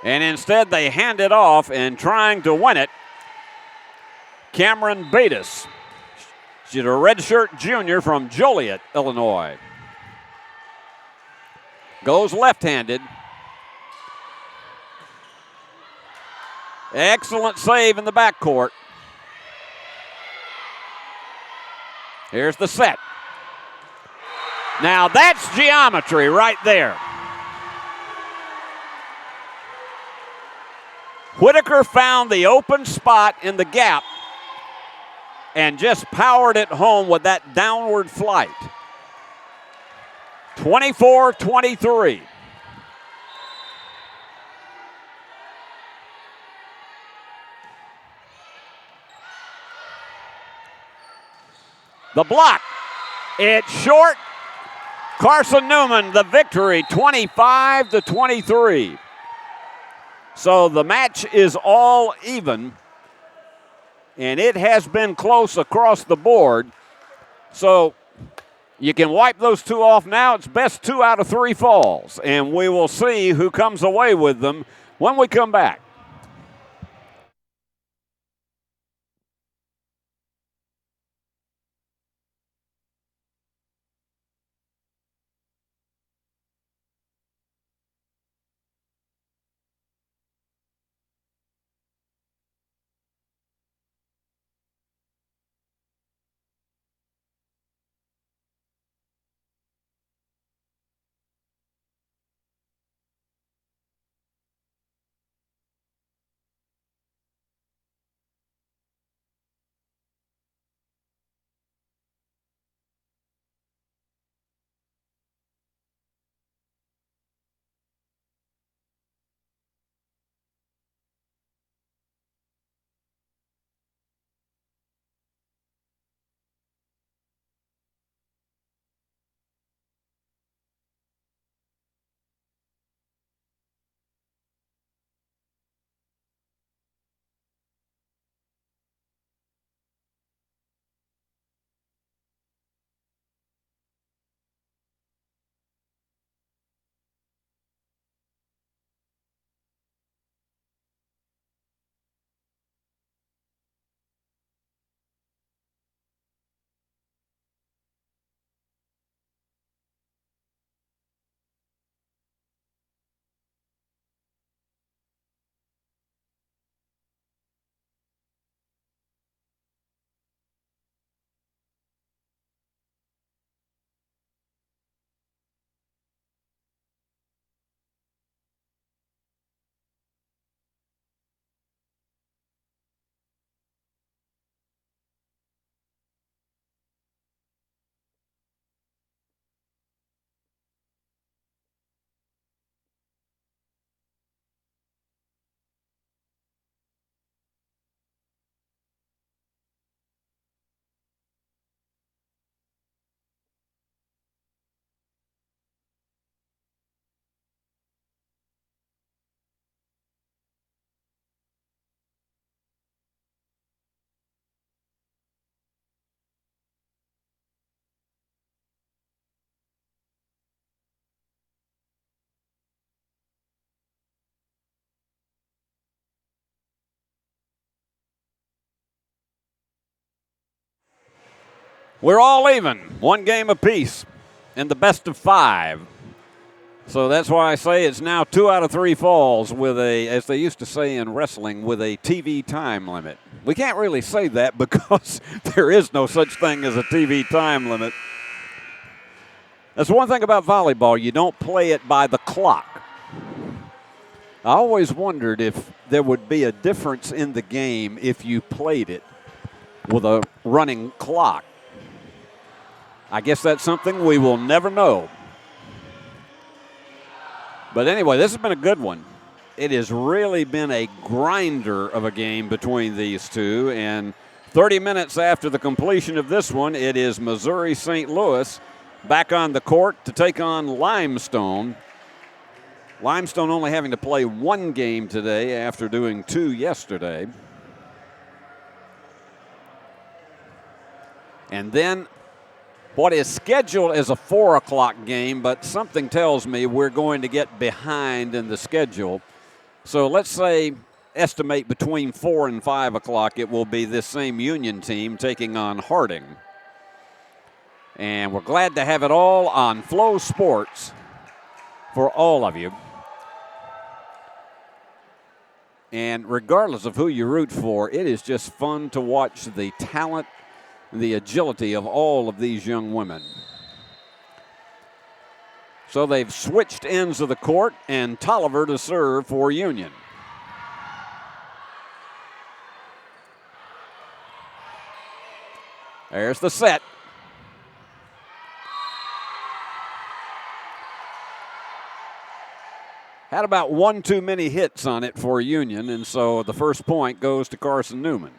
And instead they hand it off, and trying to win it, Cameron Batis. She's a redshirt junior from Joliet, Illinois. Goes left-handed. Excellent save in the backcourt. Here's the set. Now that's geometry right there. Whitaker found the open spot in the gap and just powered it home with that downward flight. 24-23. The block. It's short. Carson Newman, the victory, 25-23. So the match is all even, and it has been close across the board. So you can wipe those two off now. It's best 2 out of 3 falls, and we will see who comes away with them when we come back. We're all even, one game apiece in the best of 5. So that's why I say it's now 2 out of 3 falls with a, as they used to say in wrestling, with a TV time limit. We can't really say that because there is no such thing as a TV time limit. That's one thing about volleyball. You don't play it by the clock. I always wondered if there would be a difference in the game if you played it with a running clock. I guess that's something we will never know. But anyway, this has been a good one. It has really been a grinder of a game between these two. And 30 minutes after the completion of this one, it is Missouri St. Louis back on the court to take on Limestone. Limestone only having to play 1 game today after doing 2 yesterday. And then what is scheduled as a 4 o'clock game, but something tells me we're going to get behind in the schedule. So let's say, estimate between 4 and 5 o'clock, it will be this same Union team taking on Harding. And we're glad to have it all on Flow Sports for all of you. And regardless of who you root for, it is just fun to watch the talent, the agility of all of these young women. So they've switched ends of the court, and Tolliver to serve for Union. There's the set. Had about 1 too many hits on it for Union, and so the first point goes to Carson Newman.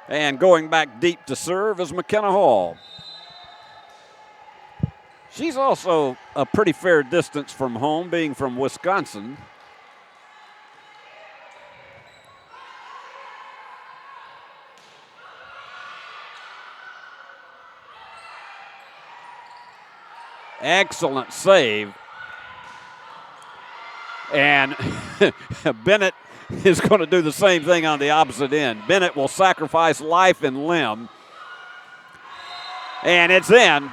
And going back deep to serve is McKenna Hall. She's also a pretty fair distance from home, being from Wisconsin. Excellent save. And Bennett is going to do the same thing on the opposite end. Bennett will sacrifice life and limb. And it's in.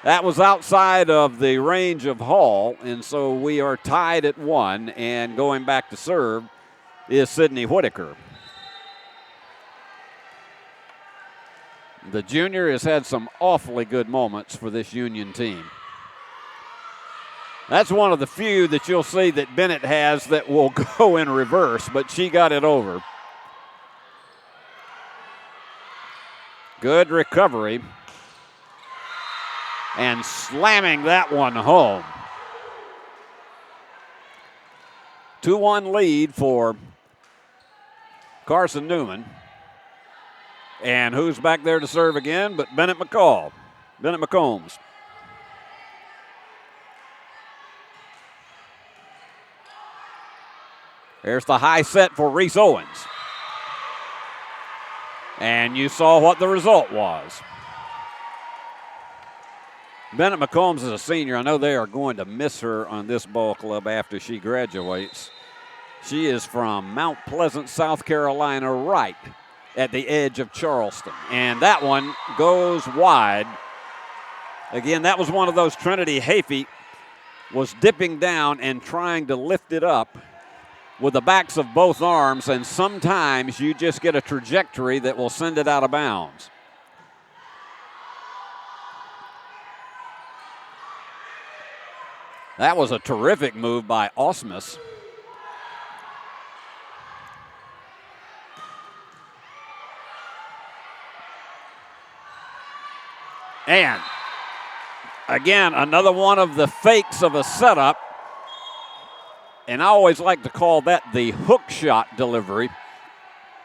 That was outside of the range of Hall, and so we are tied at 1, and going back to serve is Sydney Whitaker. The junior has had some awfully good moments for this Union team. That's one of the few that you'll see that Bennett has that will go in reverse, but she got it over. Good recovery. And slamming that one home. 2-1 lead for Carson Newman. And who's back there to serve again but Bennett McCombs. There's the high set for Reese Owens. And you saw what the result was. Bennett McCombs is a senior. I know they are going to miss her on this ball club after she graduates. She is from Mount Pleasant, South Carolina, right at the edge of Charleston. And that one goes wide. Again, that was one of those Trinity Hafey was dipping down and trying to lift it up with the backs of both arms, and sometimes you just get a trajectory that will send it out of bounds. That was a terrific move by Osmus. And again, another one of the fakes of a setup. And I always like to call that the hook shot delivery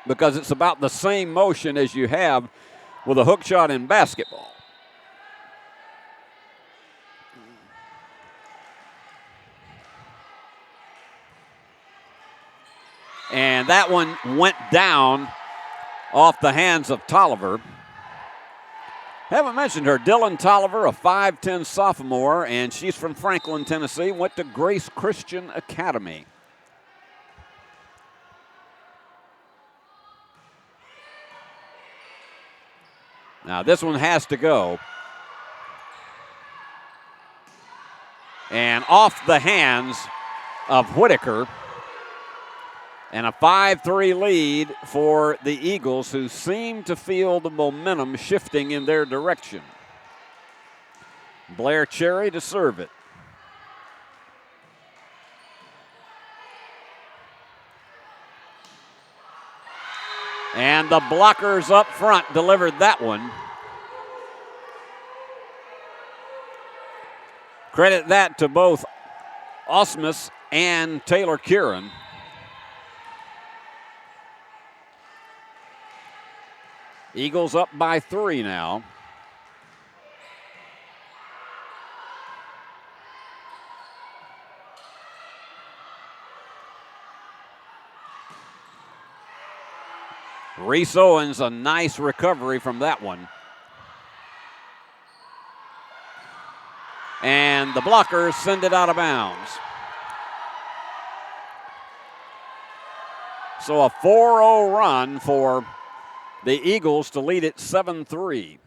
because it's about the same motion as you have with a hook shot in basketball. And that one went down off the hands of Tolliver. Haven't mentioned her, Dylan Tolliver, a 5'10 sophomore, and she's from Franklin, Tennessee, went to Grace Christian Academy. Now this one has to go. And off the hands of Whitaker. And a 5-3 lead for the Eagles, who seem to feel the momentum shifting in their direction. Blair Cherry to serve it. And the blockers up front delivered that one. Credit that to both Osmus and Taylor Kieran. Eagles up by 3 now. Reese Owens, a nice recovery from that one. And the blockers send it out of bounds. So a 4-0 run for the Eagles to lead it 7-3.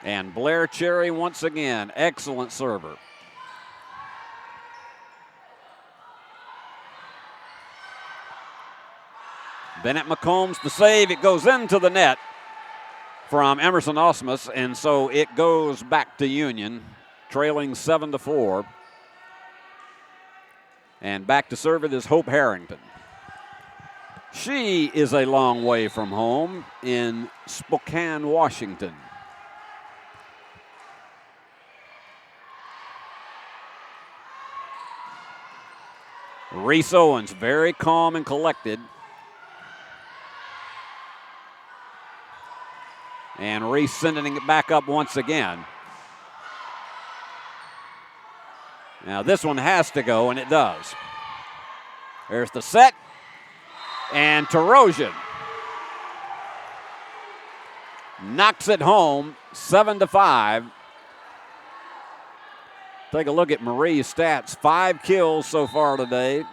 And Blair Cherry once again, excellent server. Bennett McCombs the save. It goes into the net from Emerson Osmus, and so it goes back to Union, trailing 7-4. And back to serve it is Hope Harrington. She is a long way from home in Spokane, Washington. Reese Owens, very calm and collected. And Reese sending it back up once again. Now this one has to go, and it does. There's the set. And Tarosian knocks it home, 7-5. Take a look at Marie's stats. 5 kills so far today,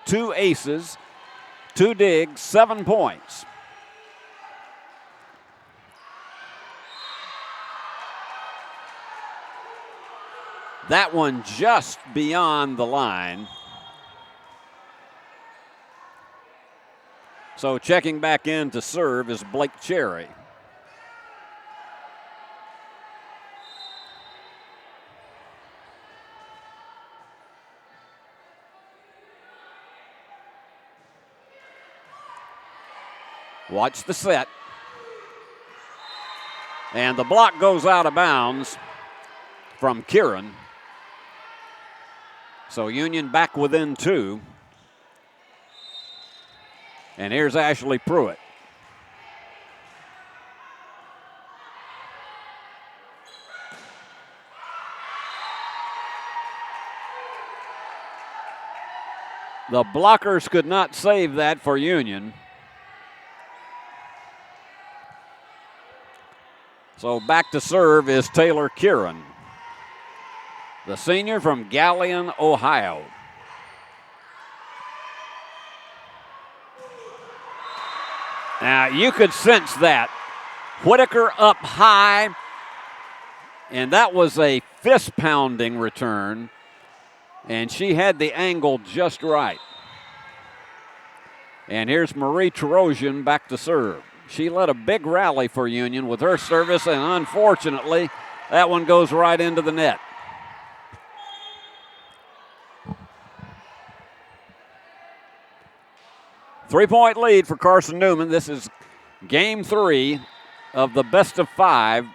2 aces, 2 digs, 7 points. That one just beyond the line. So checking back in to serve is Blake Cherry. Watch the set. And the block goes out of bounds from Kieran. So Union back within 2. And here's Ashley Pruitt. The blockers could not save that for Union. So back to serve is Taylor Kieran, the senior from Galion, Ohio. Now, you could sense that. Whitaker up high, and that was a fist-pounding return, and she had the angle just right. And here's Marie Tarosian back to serve. She led a big rally for Union with her service, and unfortunately, that one goes right into the net. Three-point lead for Carson Newman. This is game 3 of the best of 5.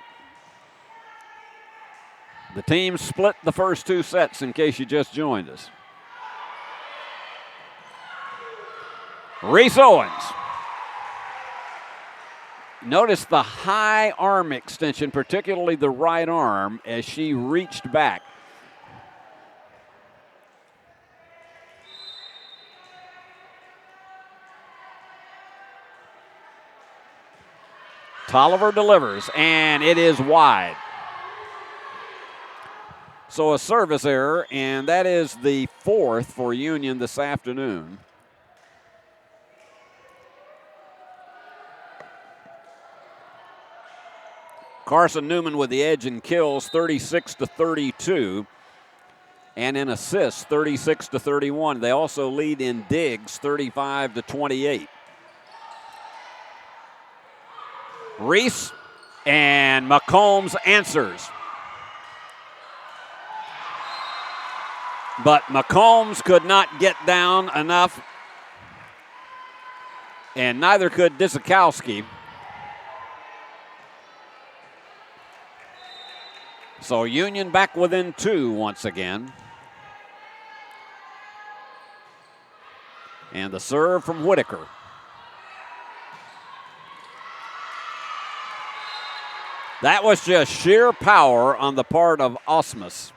The team split the first 2 sets in case you just joined us. Reese Owens. Notice the high arm extension, particularly the right arm, as she reached back. Tolliver delivers, and it is wide. So a service error, and that is the 4th for Union this afternoon. Carson Newman with the edge in kills, 36-32. And in assists, 36-31. They also lead in digs, 35-28. Reese and McCombs answers. But McCombs could not get down enough, and neither could Dzikowski. So Union back within 2 once again. And the serve from Whitaker. That was just sheer power on the part of Osmus.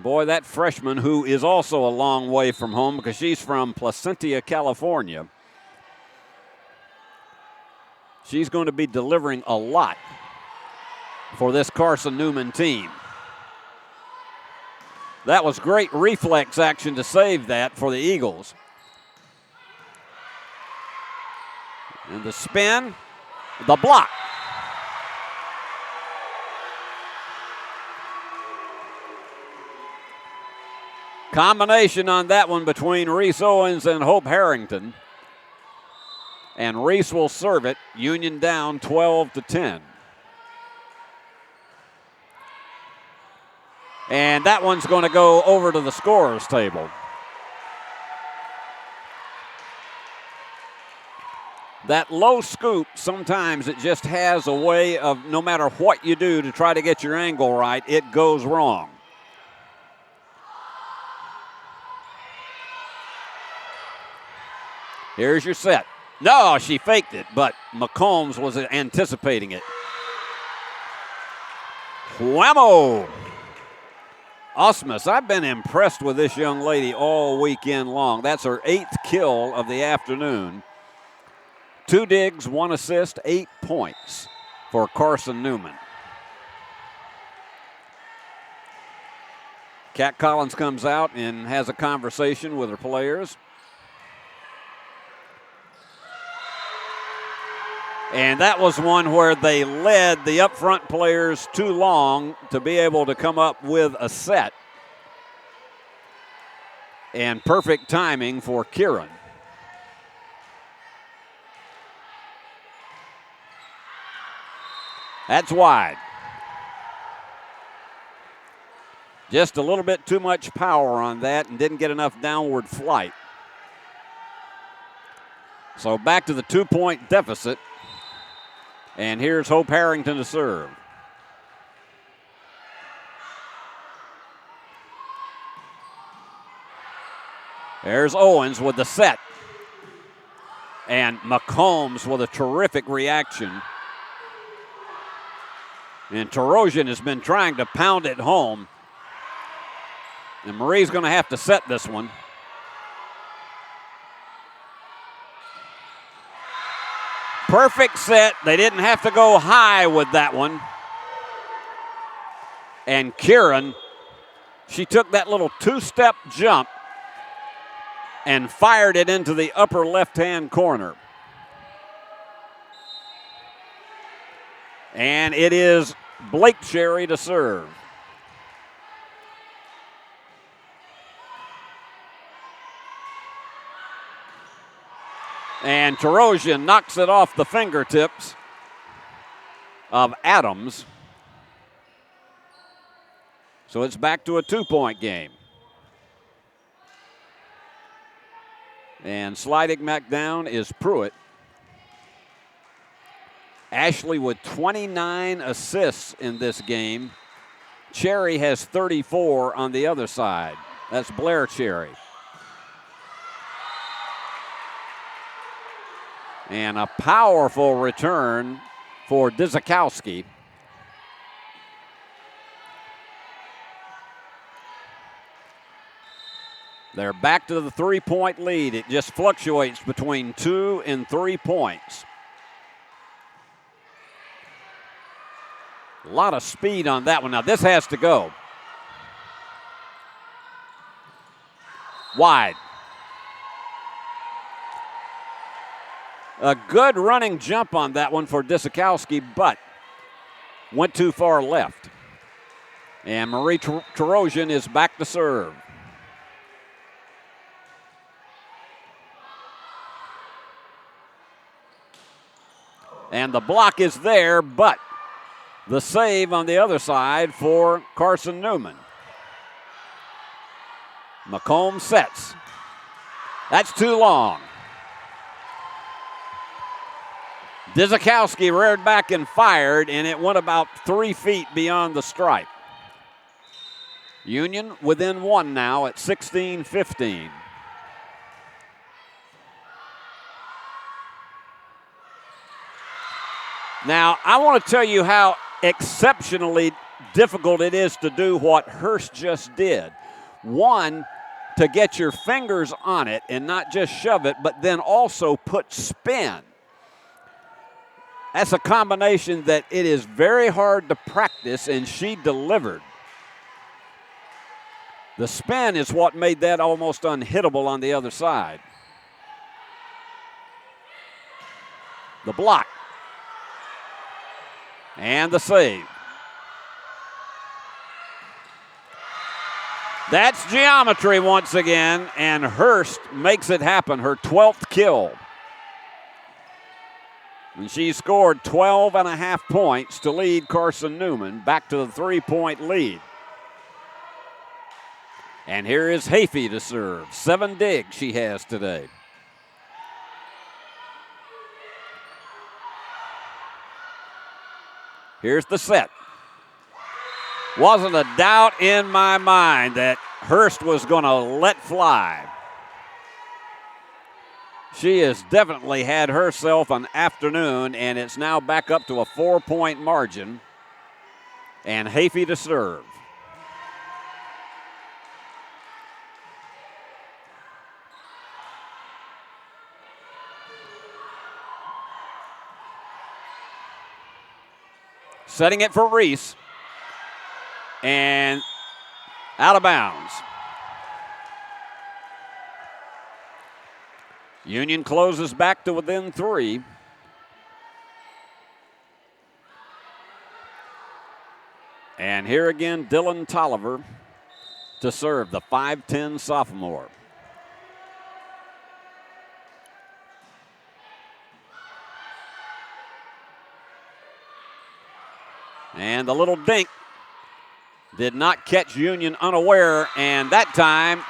Boy, that freshman, who is also a long way from home because she's from Placentia, California, she's going to be delivering a lot for this Carson Newman team. That was great reflex action to save that for the Eagles. And the spin, the block. Combination on that one between Reese Owens and Hope Harrington. And Reese will serve it. Union down 12-10. And that one's going to go over to the scorer's table. That low scoop, sometimes it just has a way of, no matter what you do to try to get your angle right, it goes wrong. Here's your set. No, she faked it, but McCombs was anticipating it. Whammo! Osmus, I've been impressed with this young lady all weekend long. That's her 8th kill of the afternoon. 2 digs, 1 assist, 8 points for Carson Newman. Kat Collins comes out and has a conversation with her players. And that was one where they led the up front players too long to be able to come up with a set. And perfect timing for Kieran. That's wide. Just a little bit too much power on that and didn't get enough downward flight. So back to the 2-point deficit. And here's Hope Harrington to serve. There's Owens with the set. And McCombs with a terrific reaction. And Tarosian has been trying to pound it home. And Marie's going to have to set this one. Perfect set. They didn't have to go high with that one. And Kieran, she took that little 2-step jump and fired it into the upper left-hand corner. And it is Blake Sherry to serve. And Tarosian knocks it off the fingertips of Adams. So it's back to a 2-point game. And sliding back down is Pruitt. Ashley with 29 assists in this game. Cherry has 34 on the other side. That's Blair Cherry. And a powerful return for Dzikowski. They're back to the 3-point lead. It just fluctuates between 2 and 3 points. A lot of speed on that one. Now this has to go. Wide. A good running jump on that one for Dzikowski, but went too far left. And Marie Tarosian is back to serve. And the block is there, but the save on the other side for Carson Newman. McComb sets. That's too long. Dzikowski reared back and fired, and it went about 3 feet beyond the stripe. Union within one now at 16-15. Now, I want to tell you how exceptionally difficult it is to do what Hurst just did. One, to get your fingers on it and not just shove it, but then also put spin. That's a combination that it is very hard to practice, and she delivered. The spin is what made that almost unhittable on the other side. The block. And the save. That's geometry once again, and Hurst makes it happen, her 12th kill. And she scored 12.5 points to lead Carson Newman back to the 3-point lead. And here is Hafey to serve. 7 digs she has today. Here's the set. Wasn't a doubt in my mind that Hurst was going to let fly. She has definitely had herself an afternoon, and it's now back up to a 4-point margin. And Hafey to serve. Setting it for Reese. And out of bounds. Union closes back to within 3. And here again, Dylan Tolliver to serve, the 5'10 sophomore. And the little dink did not catch Union unaware, and that time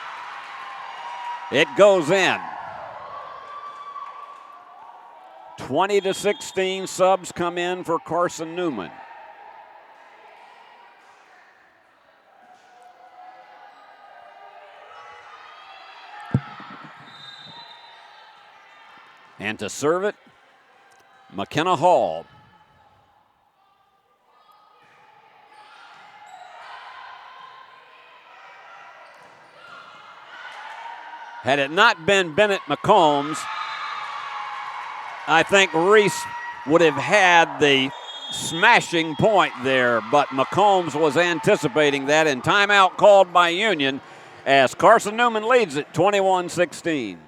it goes in. 20-16 subs come in for Carson Newman. And to serve it, McKenna Hall. Had it not been Bennett McCombs, I think Reese would have had the smashing point there, but McCombs was anticipating that, and timeout called by Union as Carson Newman leads it 21-16.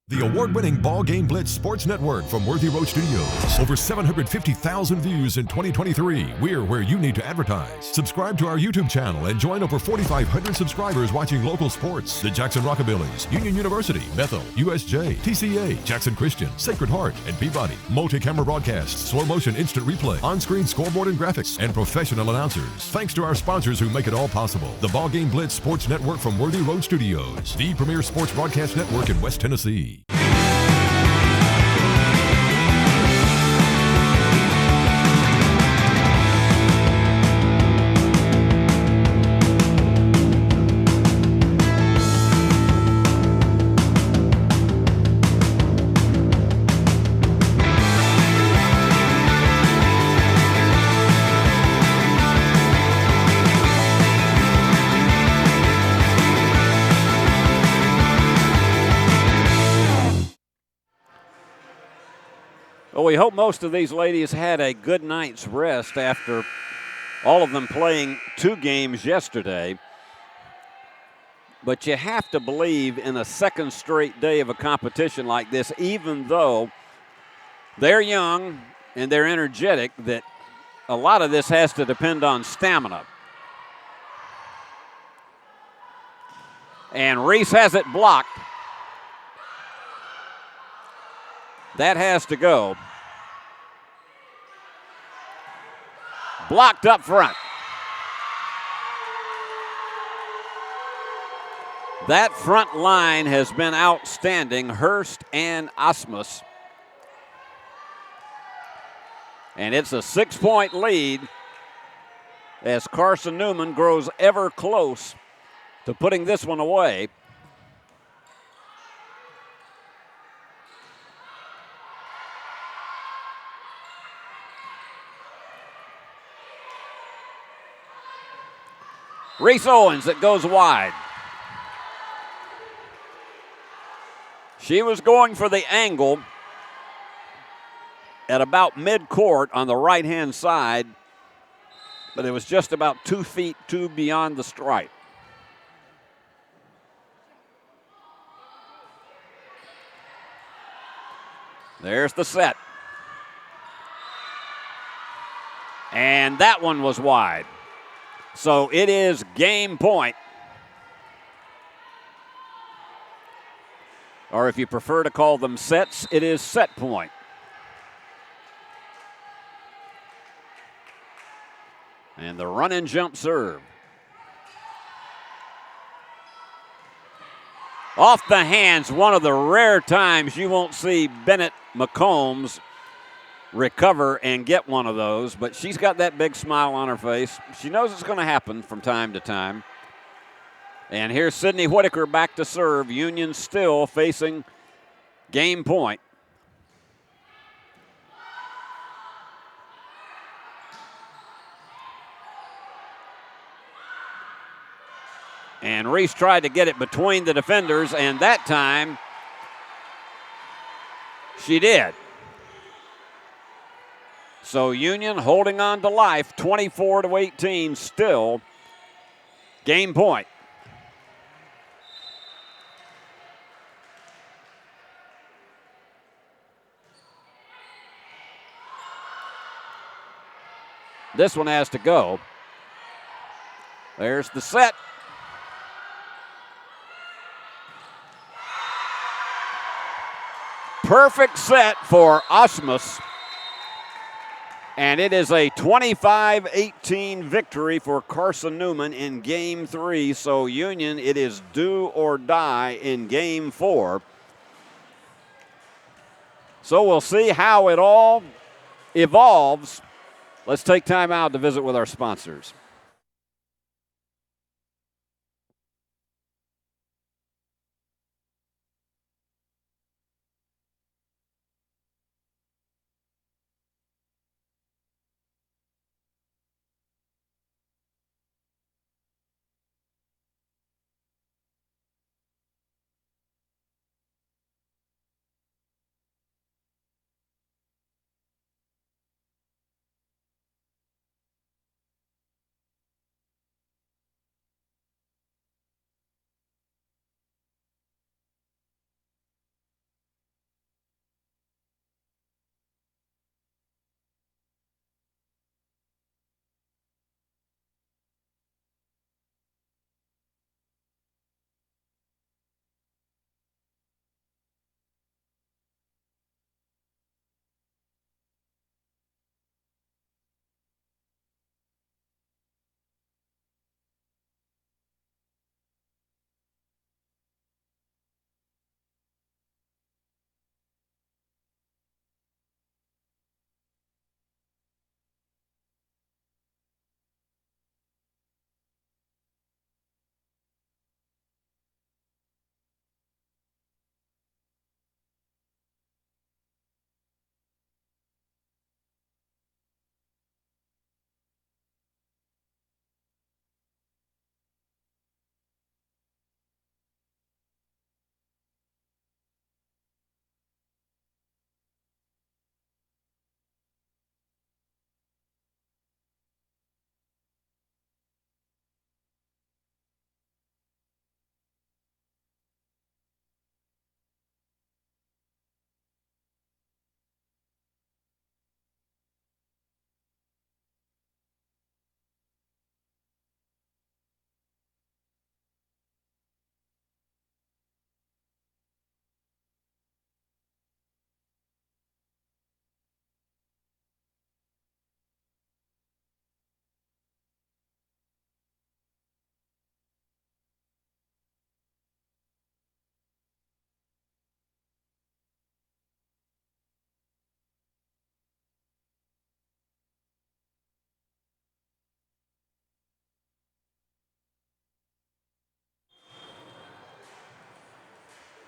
The award-winning BallGame Blitz Sports Network from Worthy Road Studios. Over 750,000 views in 2023. We're where you need to advertise. Subscribe to our YouTube channel and join over 4,500 subscribers watching local sports. The Jackson Rockabillies, Union University, Bethel, USJ, TCA, Jackson Christian, Sacred Heart, and Peabody. Multi-camera broadcasts, slow-motion instant replay, on-screen scoreboard and graphics, and professional announcers. Thanks to our sponsors who make it all possible. The BallGame Blitz Sports Network from Worthy Road Studios. The premier sports broadcast network in West Tennessee. Well, we hope most of these ladies had a good night's rest after all of them playing 2 games yesterday. But you have to believe in a second straight day of a competition like this, even though they're young and they're energetic, that a lot of this has to depend on stamina. And Reese has it blocked. That has to go. Blocked up front. That front line has been outstanding, Hurst and Osmus. And it's a 6-point lead as Carson Newman grows ever close to putting this one away. Reese Owens, it goes wide. She was going for the angle at about midcourt on the right-hand side, but it was just about 2 feet beyond the stripe. There's the set. And that one was wide. So it is game point. Or if you prefer to call them sets, it is set point. And the run and jump serve. Off the hands, one of the rare times you won't see Bennett McCombs recover and get one of those, but she's got that big smile on her face. She knows it's going to happen from time to time. And here's Sydney Whitaker back to serve. Union still facing game point. And Reese tried to get it between the defenders, and that time she did. So Union holding on to life, 24-18 still. Game point. This one has to go. There's the set. Perfect set for Osmus. And it is a 25-18 victory for Carson Newman in Game 3. So Union, it is do or die in Game 4. So we'll see how it all evolves. Let's take time out to visit with our sponsors.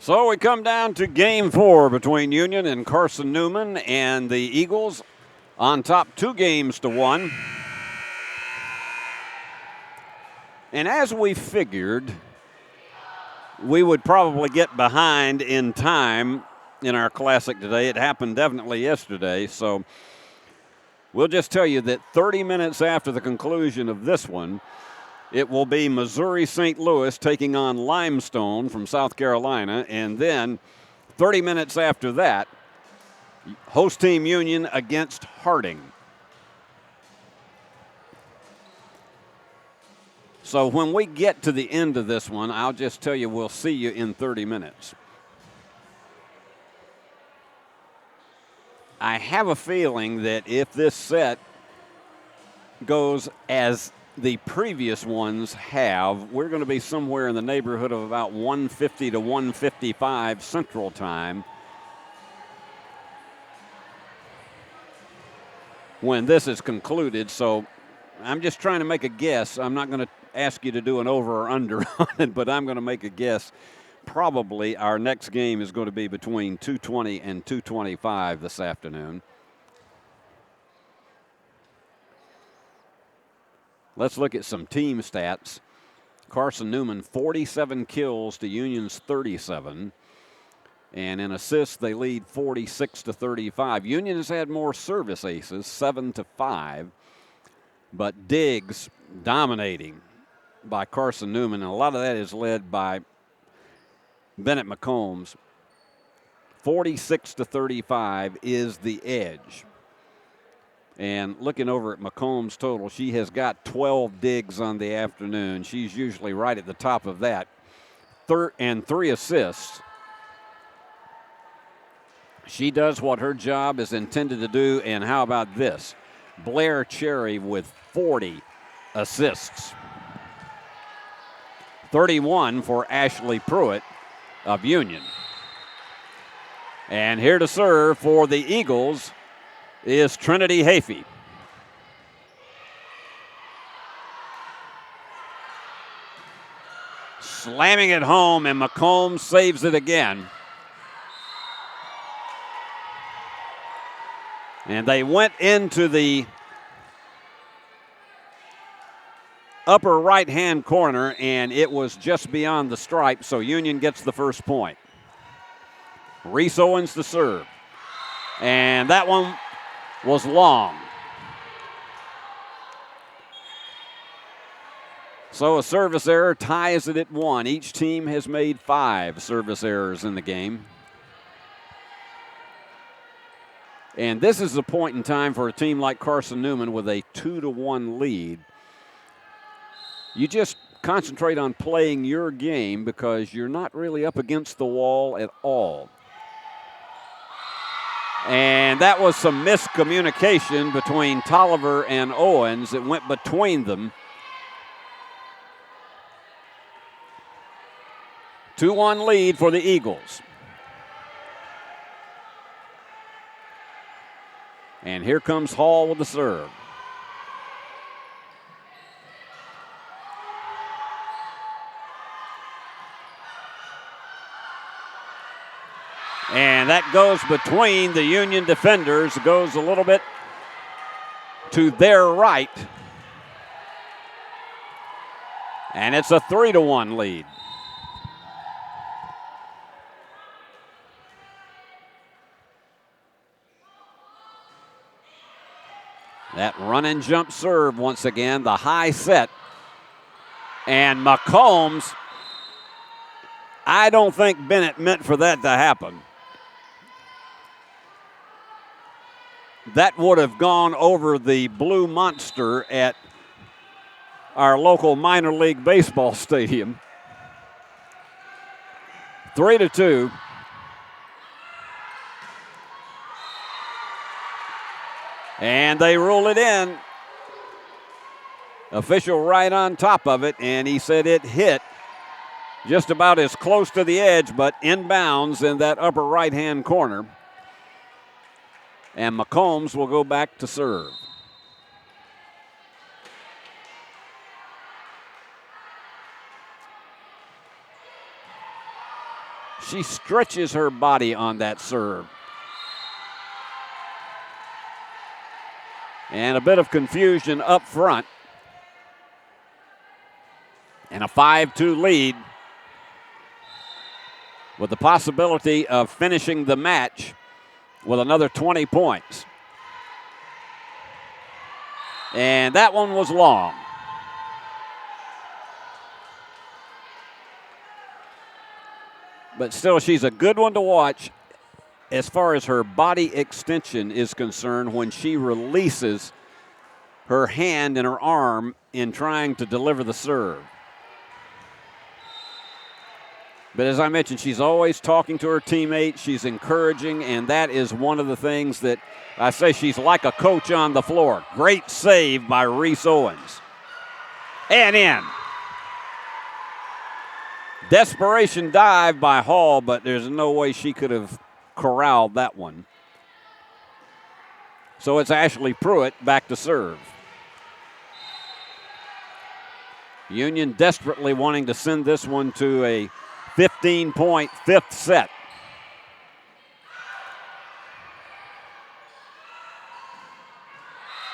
So we come down to game 4 between Union and Carson Newman, and the Eagles on top 2-1. And as we figured, we would probably get behind in time in our classic today. It happened definitely yesterday. So we'll just tell you that 30 minutes after the conclusion of this one, it will be Missouri St. Louis taking on Limestone from South Carolina. And then 30 minutes after that, host team Union against Harding. So when we get to the end of this one, I'll just tell you we'll see you in 30 minutes. I have a feeling that if this set goes as the previous ones have, we're going to be somewhere in the neighborhood of about 150 to 155 Central Time when this is concluded. So I'm just trying to make a guess. I'm not going to ask you to do an over or under on it, but I'm going to make a guess. Probably our next game is going to be between 2:20 and 2:25 this afternoon. Let's look at some team stats. Carson Newman, 47 kills to Union's 37. And in assists, they lead 46 to 35. Union has had more service aces, 7 to 5. But digs dominating by Carson Newman. And a lot of that is led by Bennett McCombs. 46 to 35 is the edge. And looking over at McCombs' total, she has got 12 digs on the afternoon. She's usually right at the top of that. And 3 assists. She does what her job is intended to do. And how about this? Blair Cherry with 40 assists. 31 for Ashley Pruitt of Union. And here to serve for the Eagles is Trinity Hafey. Slamming it home, and McCombs saves it again. And they went into the upper right-hand corner, and it was just beyond the stripe, so Union gets the first point. Reese Owens to serve. And that one was long. So a service error ties it at 1. Each team has made 5 service errors in the game. And this is the point in time for a team like Carson Newman with a 2-1 lead. You just concentrate on playing your game because you're not really up against the wall at all. And that was some miscommunication between Tolliver and Owens. It went between them. 2-1 lead for the Eagles. And here comes Hall with the serve. And that goes between the Union defenders, goes a little bit to their right. And it's a 3-1 lead. That run and jump serve once again, the high set. And McCombs, I don't think Bennett meant for that to happen. That would have gone over the blue monster at our local minor league baseball stadium. 3-2. And they rule it in. Official right on top of it, and he said it hit just about as close to the edge, but inbounds in that upper right-hand corner. And McCombs will go back to serve. She stretches her body on that serve. And a bit of confusion up front. And a 5-2 lead with the possibility of finishing the match with another 20 points. And that one was long. But still, she's a good one to watch as far as her body extension is concerned when she releases her hand and her arm in trying to deliver the serve. But as I mentioned, she's always talking to her teammates. She's encouraging, and that is one of the things that I say she's like a coach on the floor. Great save by Reese Owens. And in. Desperation dive by Hall, but there's no way she could have corralled that one. So it's Ashley Pruitt back to serve. Union desperately wanting to send this one to a 15-point fifth set.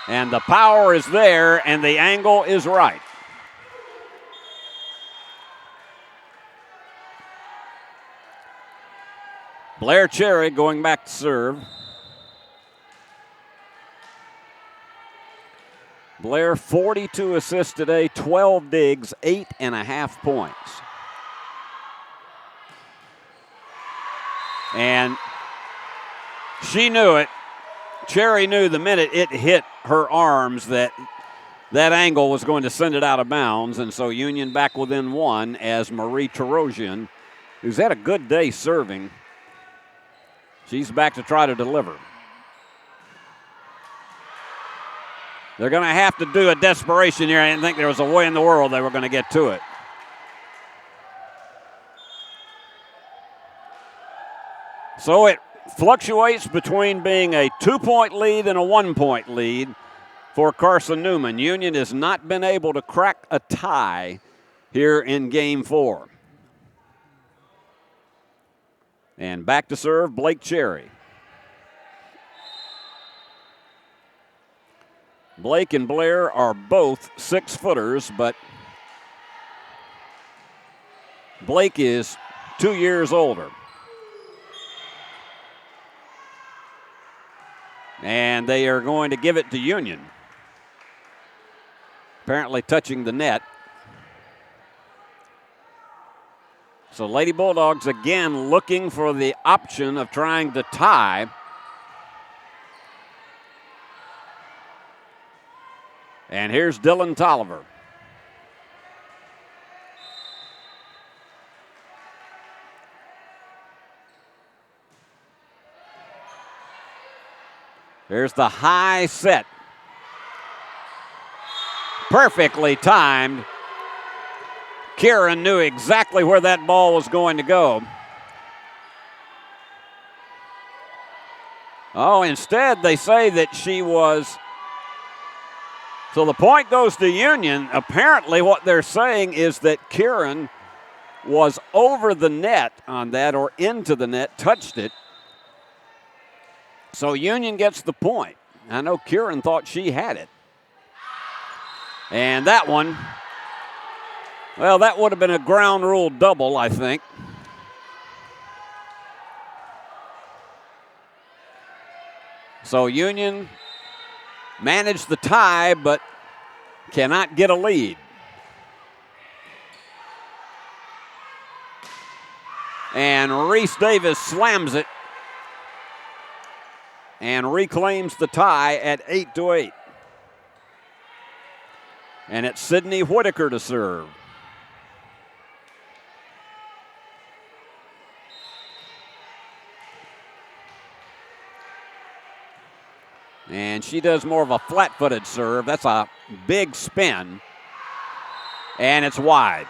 And the power is there, and the angle is right. Blair Cherry going back to serve. Blair, 42 assists today, 12 digs, 8.5 points. And she knew it. Cherry knew the minute it hit her arms that angle was going to send it out of bounds. And so Union back within one as Marie Tarosian, who's had a good day serving, she's back to try to deliver. They're going to have to do a desperation here. I didn't think there was a way in the world they were going to get to it. So it fluctuates between being a 2-point lead and a 1-point lead for Carson Newman. Union has not been able to crack a tie here in Game 4. And back to serve, Blake Cherry. Blake and Blair are both 6-footers, but Blake is 2 years older. And they are going to give it to Union. Apparently touching the net. So Lady Bulldogs again looking for the option of trying to tie. And here's Dylan Tolliver. There's the high set. Perfectly timed. Kieran knew exactly where that ball was going to go. Oh, instead they say that she was. So the point goes to Union. Apparently what they're saying is that Kieran was over the net on that or into the net, touched it. So Union gets the point. I know Kieran thought she had it. And that one, well, that would have been a ground rule double, I think. So Union managed the tie, but cannot get a lead. And Reese Davis slams it and reclaims the tie at 8-8. And it's Sydney Whitaker to serve. And she does more of a flat-footed serve. That's a big spin. And it's wide.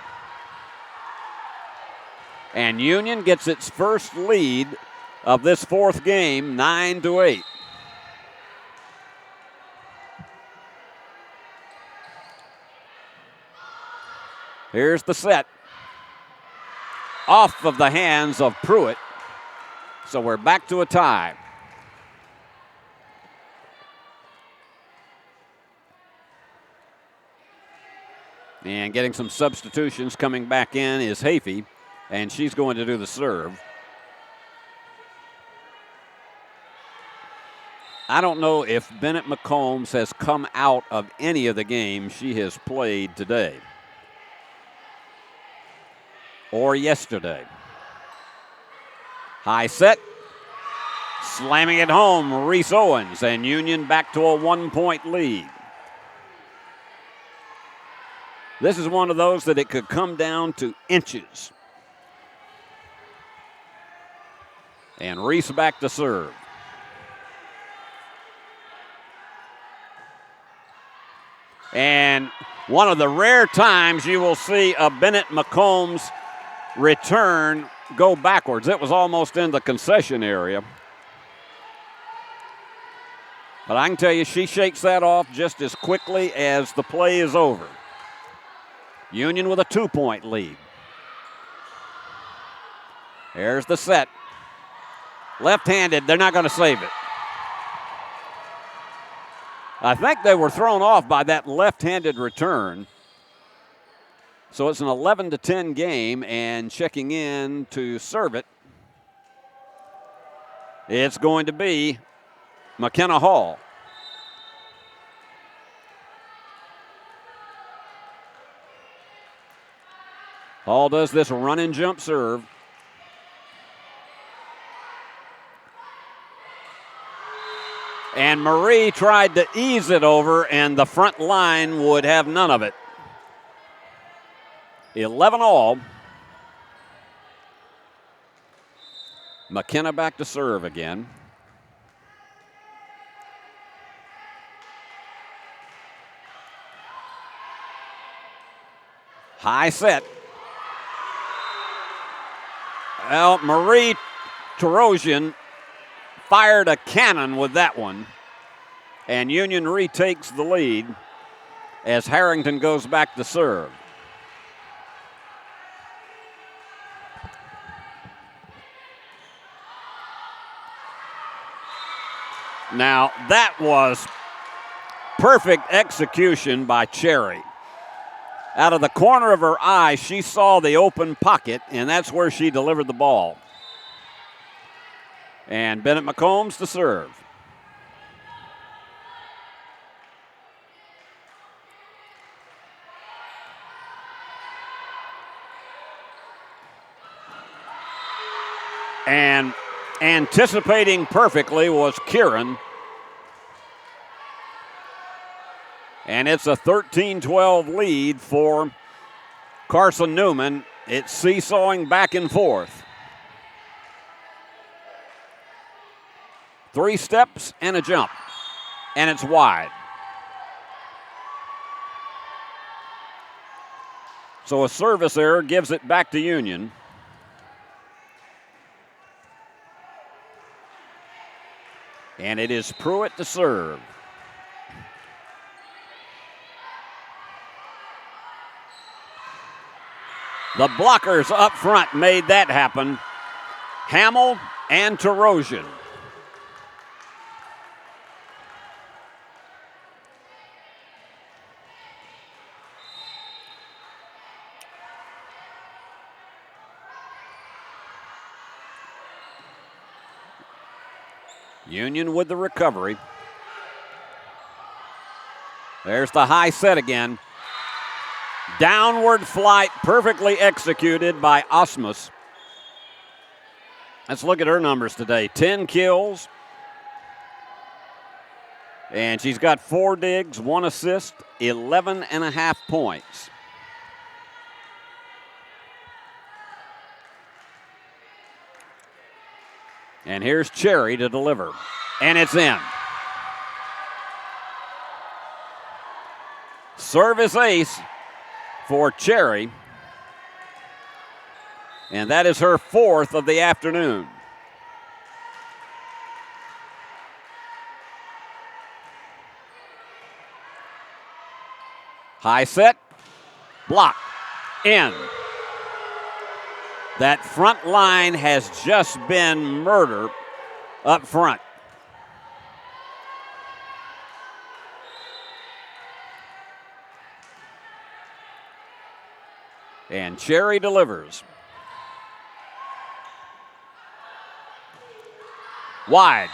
And Union gets its first lead of this fourth game, 9-8. Here's the set. off of the hands of Pruitt. So we're back to a tie. And getting some substitutions coming back in is Hafey, and she's going to do the serve. I don't know if Bennett McCombs has come out of any of the games she has played today or yesterday. High set, slamming it home, Reese Owens, and Union back to a 1-point lead. This is one of those that it could come down to inches. And Reese back to serve. And one of the rare times you will see a Bennett McCombs return go backwards. It was almost in the concession area. But I can tell you, she shakes that off just as quickly as the play is over. Union with a 2-point lead. There's the set. Left-handed, they're not going to save it. I think they were thrown off by that left-handed return. So it's an 11-10 game, and checking in to serve it, it's going to be McKenna Hall. Hall does this run and jump serve. And Marie tried to ease it over, and the front line would have none of it. 11 all. McKenna back to serve again. High set. Well, Marie Tarosian fired a cannon with that one, and Union retakes the lead as Harrington goes back to serve. Now, that was perfect execution by Cherry. Out of the corner of her eye, she saw the open pocket, and that's where she delivered the ball. And Bennett McCombs to serve. And anticipating perfectly was Kieran. And it's a 13-12 lead for Carson Newman. It's seesawing back and forth. 3 steps and a jump, and it's wide. So a service error gives it back to Union. And it is Pruitt to serve. The blockers up front made that happen. Hamill and Tarosian. Union with the recovery. There's the high set again. Downward flight, perfectly executed by Osmus. Let's look at her numbers today. 10 kills. And she's got 4 digs, 1 assist, 11.5 points. And here's Cherry to deliver. And it's in. Service ace for Cherry. And that is her 4th of the afternoon. High set, block, in. That front line has just been murder up front. And Cherry delivers. Wide.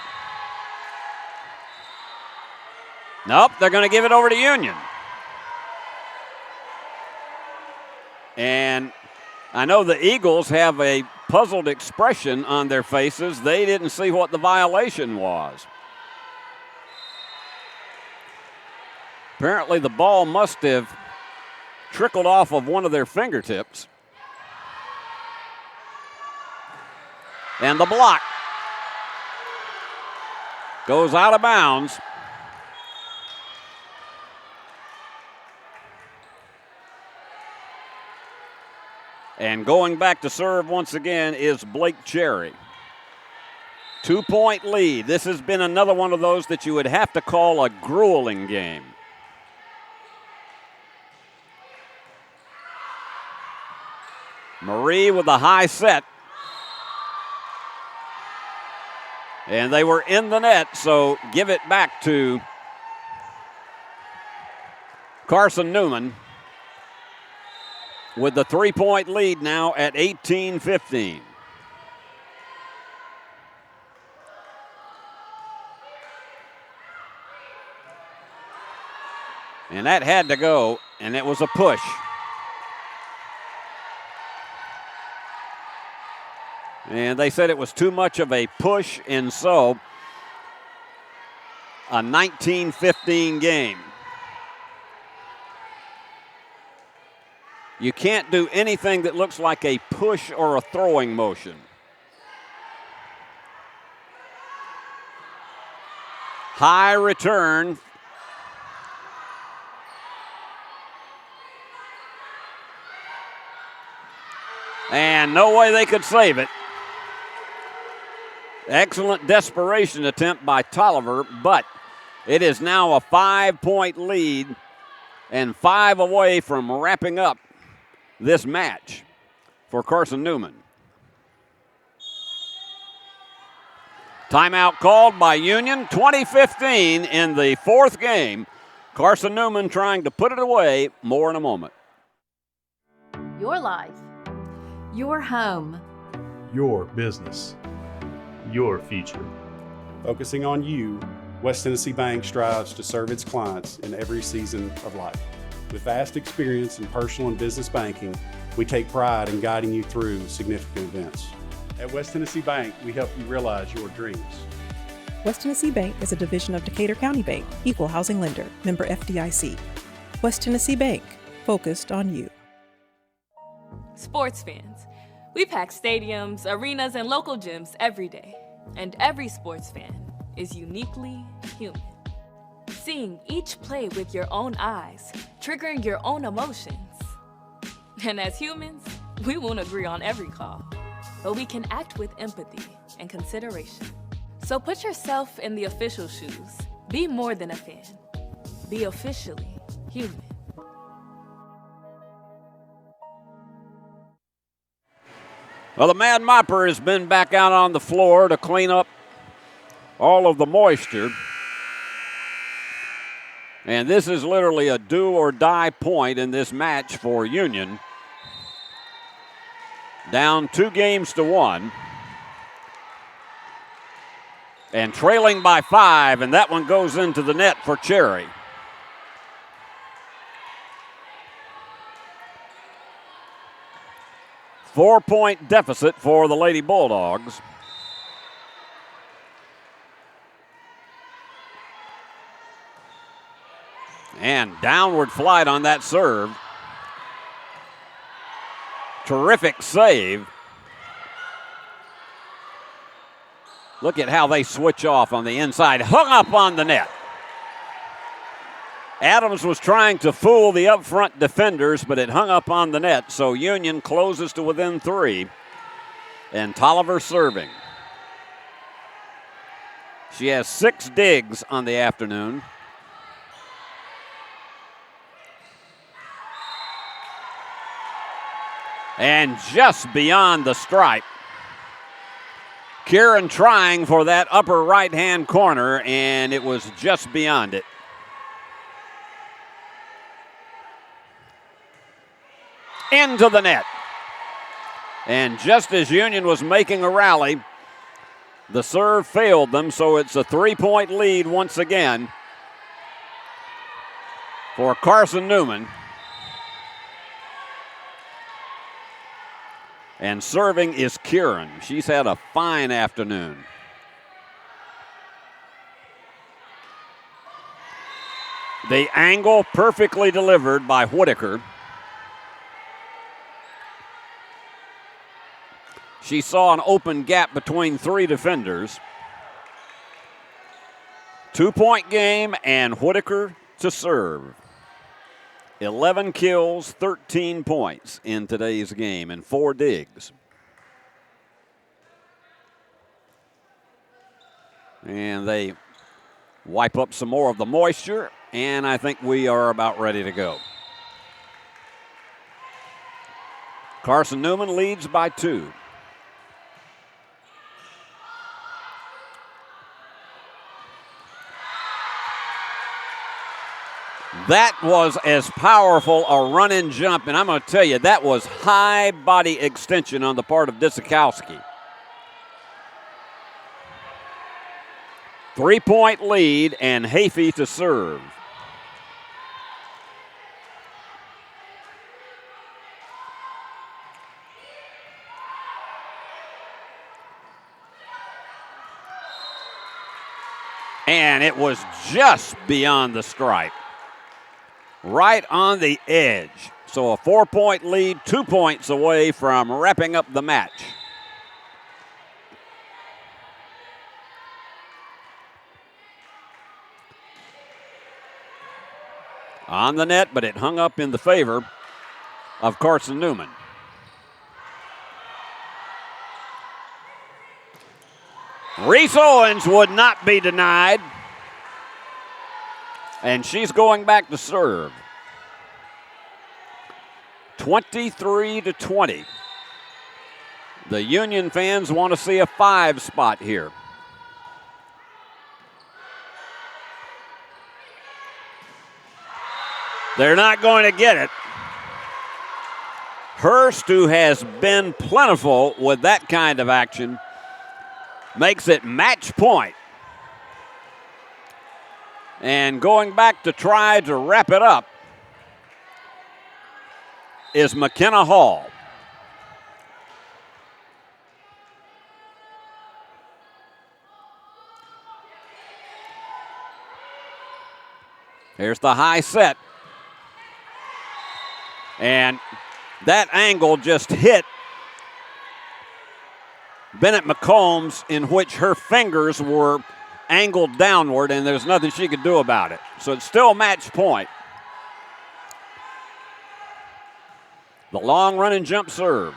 Nope, they're going to give it over to Union. And I know the Eagles have a puzzled expression on their faces. They didn't see what the violation was. Apparently the ball must have trickled off of one of their fingertips. And the block goes out of bounds. And going back to serve once again is Blake Cherry. 2-point lead. This has been another one of those that you would have to call a grueling game. Marie with the high set. And they were in the net, so give it back to Carson Newman with the 3-point lead now at 18-15. And that had to go, and it was a push. And they said it was too much of a push, and so a 19-15 game. You can't do anything that looks like a push or a throwing motion. High return. And no way they could save it. Excellent desperation attempt by Tolliver, but it is now a 5-point lead and 5 away from wrapping up this match for Carson Newman. Timeout called by Union. 20-15 in the fourth game. Carson Newman trying to put it away. More in a moment. Your life. Your home. Your business. Your future. Focusing on you, West Tennessee Bank strives to serve its clients in every season of life. With vast experience in personal and business banking, we take pride in guiding you through significant events. At West Tennessee Bank, we help you realize your dreams. West Tennessee Bank is a division of Decatur County Bank, equal housing lender, member FDIC. West Tennessee Bank, focused on you. Sports fans, we pack stadiums, arenas, and local gyms every day. And every sports fan is uniquely human. Seeing each play with your own eyes, triggering your own emotions. And as humans, we won't agree on every call, but we can act with empathy and consideration. So put yourself in the official shoes. Be more than a fan. Be officially human. Well, the Mad Mopper has been back out on the floor to clean up all of the moisture. And this is literally a do-or-die point in this match for Union. Down 2-1. And trailing by 5, and that one goes into the net for Cherry. Four-point deficit for the Lady Bulldogs. And downward flight on that serve. Terrific save. Look at how they switch off on the inside. Hung up on the net. Adams was trying to fool the up front defenders, but it hung up on the net, so Union closes to within 3. And Tolliver serving. She has 6 digs on the afternoon. And just beyond the stripe. Kieran trying for that upper right-hand corner, and it was just beyond it. Into the net. And just as Union was making a rally, the serve failed them, so it's a 3-point lead once again for Carson Newman. And serving is Kieran. She's had a fine afternoon. The angle perfectly delivered by Whitaker. She saw an open gap between 3 defenders. 2-point game and Whitaker to serve. 11 kills, 13 points in today's game and 4 digs. And they wipe up some more of the moisture, and I think we are about ready to go. Carson Newman leads by 2. That was as powerful a run and jump, and I'm going to tell you, that was high body extension on the part of Disikowski. 3-point lead and Hafey to serve. And it was just beyond the stripe. Right on the edge. So a 4-point lead, 2 points away from wrapping up the match. On the net, but it hung up in the favor of Carson Newman. Reese Owens would not be denied. And she's going back to serve. 23-20. The Union fans want to see a 5 spot here. They're not going to get it. Hurst, who has been plentiful with that kind of action, makes it match point. And going back to try to wrap it up is McKenna Hall. Here's the high set. And that angle just hit Bennett McCombs, in which her fingers were angled downward, and there's nothing she could do about it. So it's still match point. The long run and jump serve.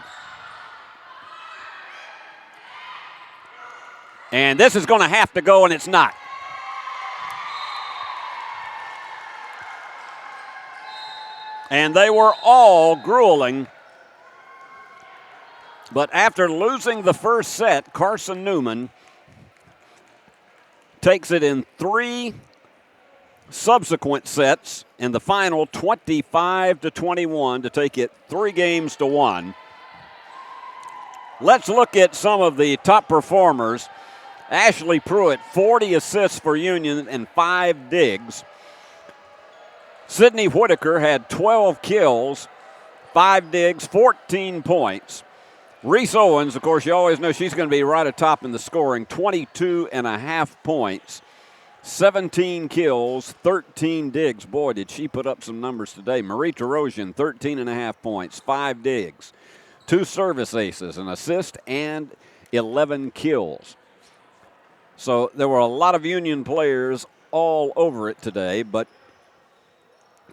And this is going to have to go, and it's not. And they were all grueling. But after losing the first set, Carson Newman takes it in 3 subsequent sets in the final 25-21 to take it 3-1. Let's look at some of the top performers. Ashley Pruitt, 40 assists for Union and 5 digs. Sydney Whitaker had 12 kills, 5 digs, 14 points. Reese Owens, of course, you always know she's going to be right atop in the scoring, 22.5 points, 17 kills, 13 digs. Boy, did she put up some numbers today. Marie Tarosian, 13.5 points, 5 digs, 2 service aces, an assist, and 11 kills. So there were a lot of Union players all over it today, but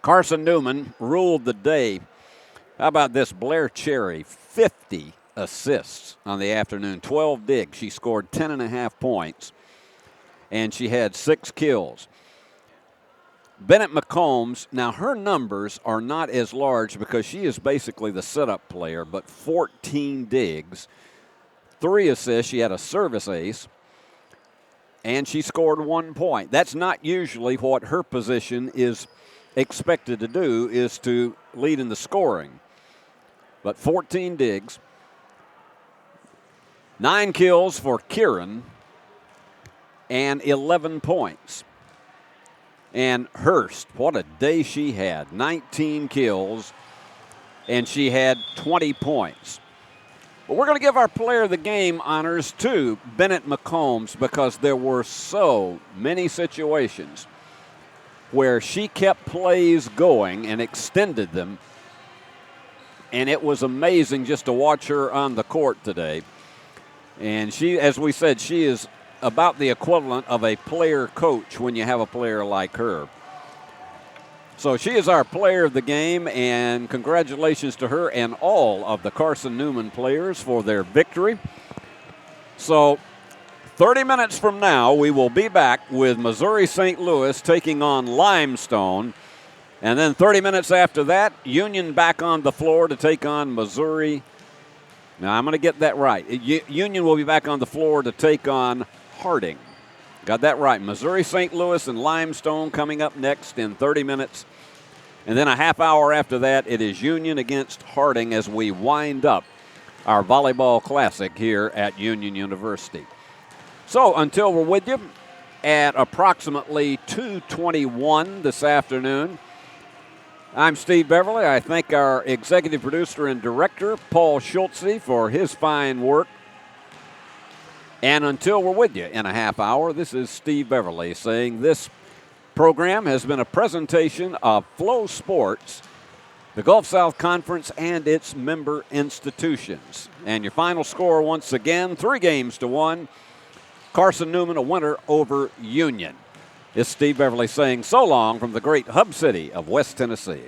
Carson Newman ruled the day. How about this? Blair Cherry, 50 assists on the afternoon, 12 digs. She scored 10.5 points, and she had 6 kills. Bennett McCombs, now her numbers are not as large because she is basically the setup player, but 14 digs, 3 assists. She had a service ace, and she scored 1 point. That's not usually what her position is expected to do, is to lead in the scoring. But 14 digs, 9 kills for Kieran, and 11 points. And Hurst, what a day she had. 19 kills, and she had 20 points. But we're going to give our player of the game honors to Bennett McCombs because there were so many situations where she kept plays going and extended them. And it was amazing just to watch her on the court today. And she, as we said, she is about the equivalent of a player coach when you have a player like her. So she is our player of the game, and congratulations to her and all of the Carson Newman players for their victory. So 30 minutes from now, we will be back with Missouri St. Louis taking on Limestone. And then 30 minutes after that, Union back on the floor to take on Missouri. Now, I'm going to get that right. Union will be back on the floor to take on Harding. Got that right. Missouri St. Louis and Limestone coming up next in 30 minutes. And then a half hour after that, it is Union against Harding as we wind up our volleyball classic here at Union University. So until we're with you at approximately 2:21 this afternoon, I'm Steve Beverly. I thank our executive producer and director, Paul Schultze, for his fine work. And until we're with you in a half hour, this is Steve Beverly saying this program has been a presentation of Flow Sports, the Gulf South Conference, and its member institutions. And your final score once again, 3-1. Carson Newman a winner over Union. It's Steve Beverly saying so long from the great hub city of West Tennessee.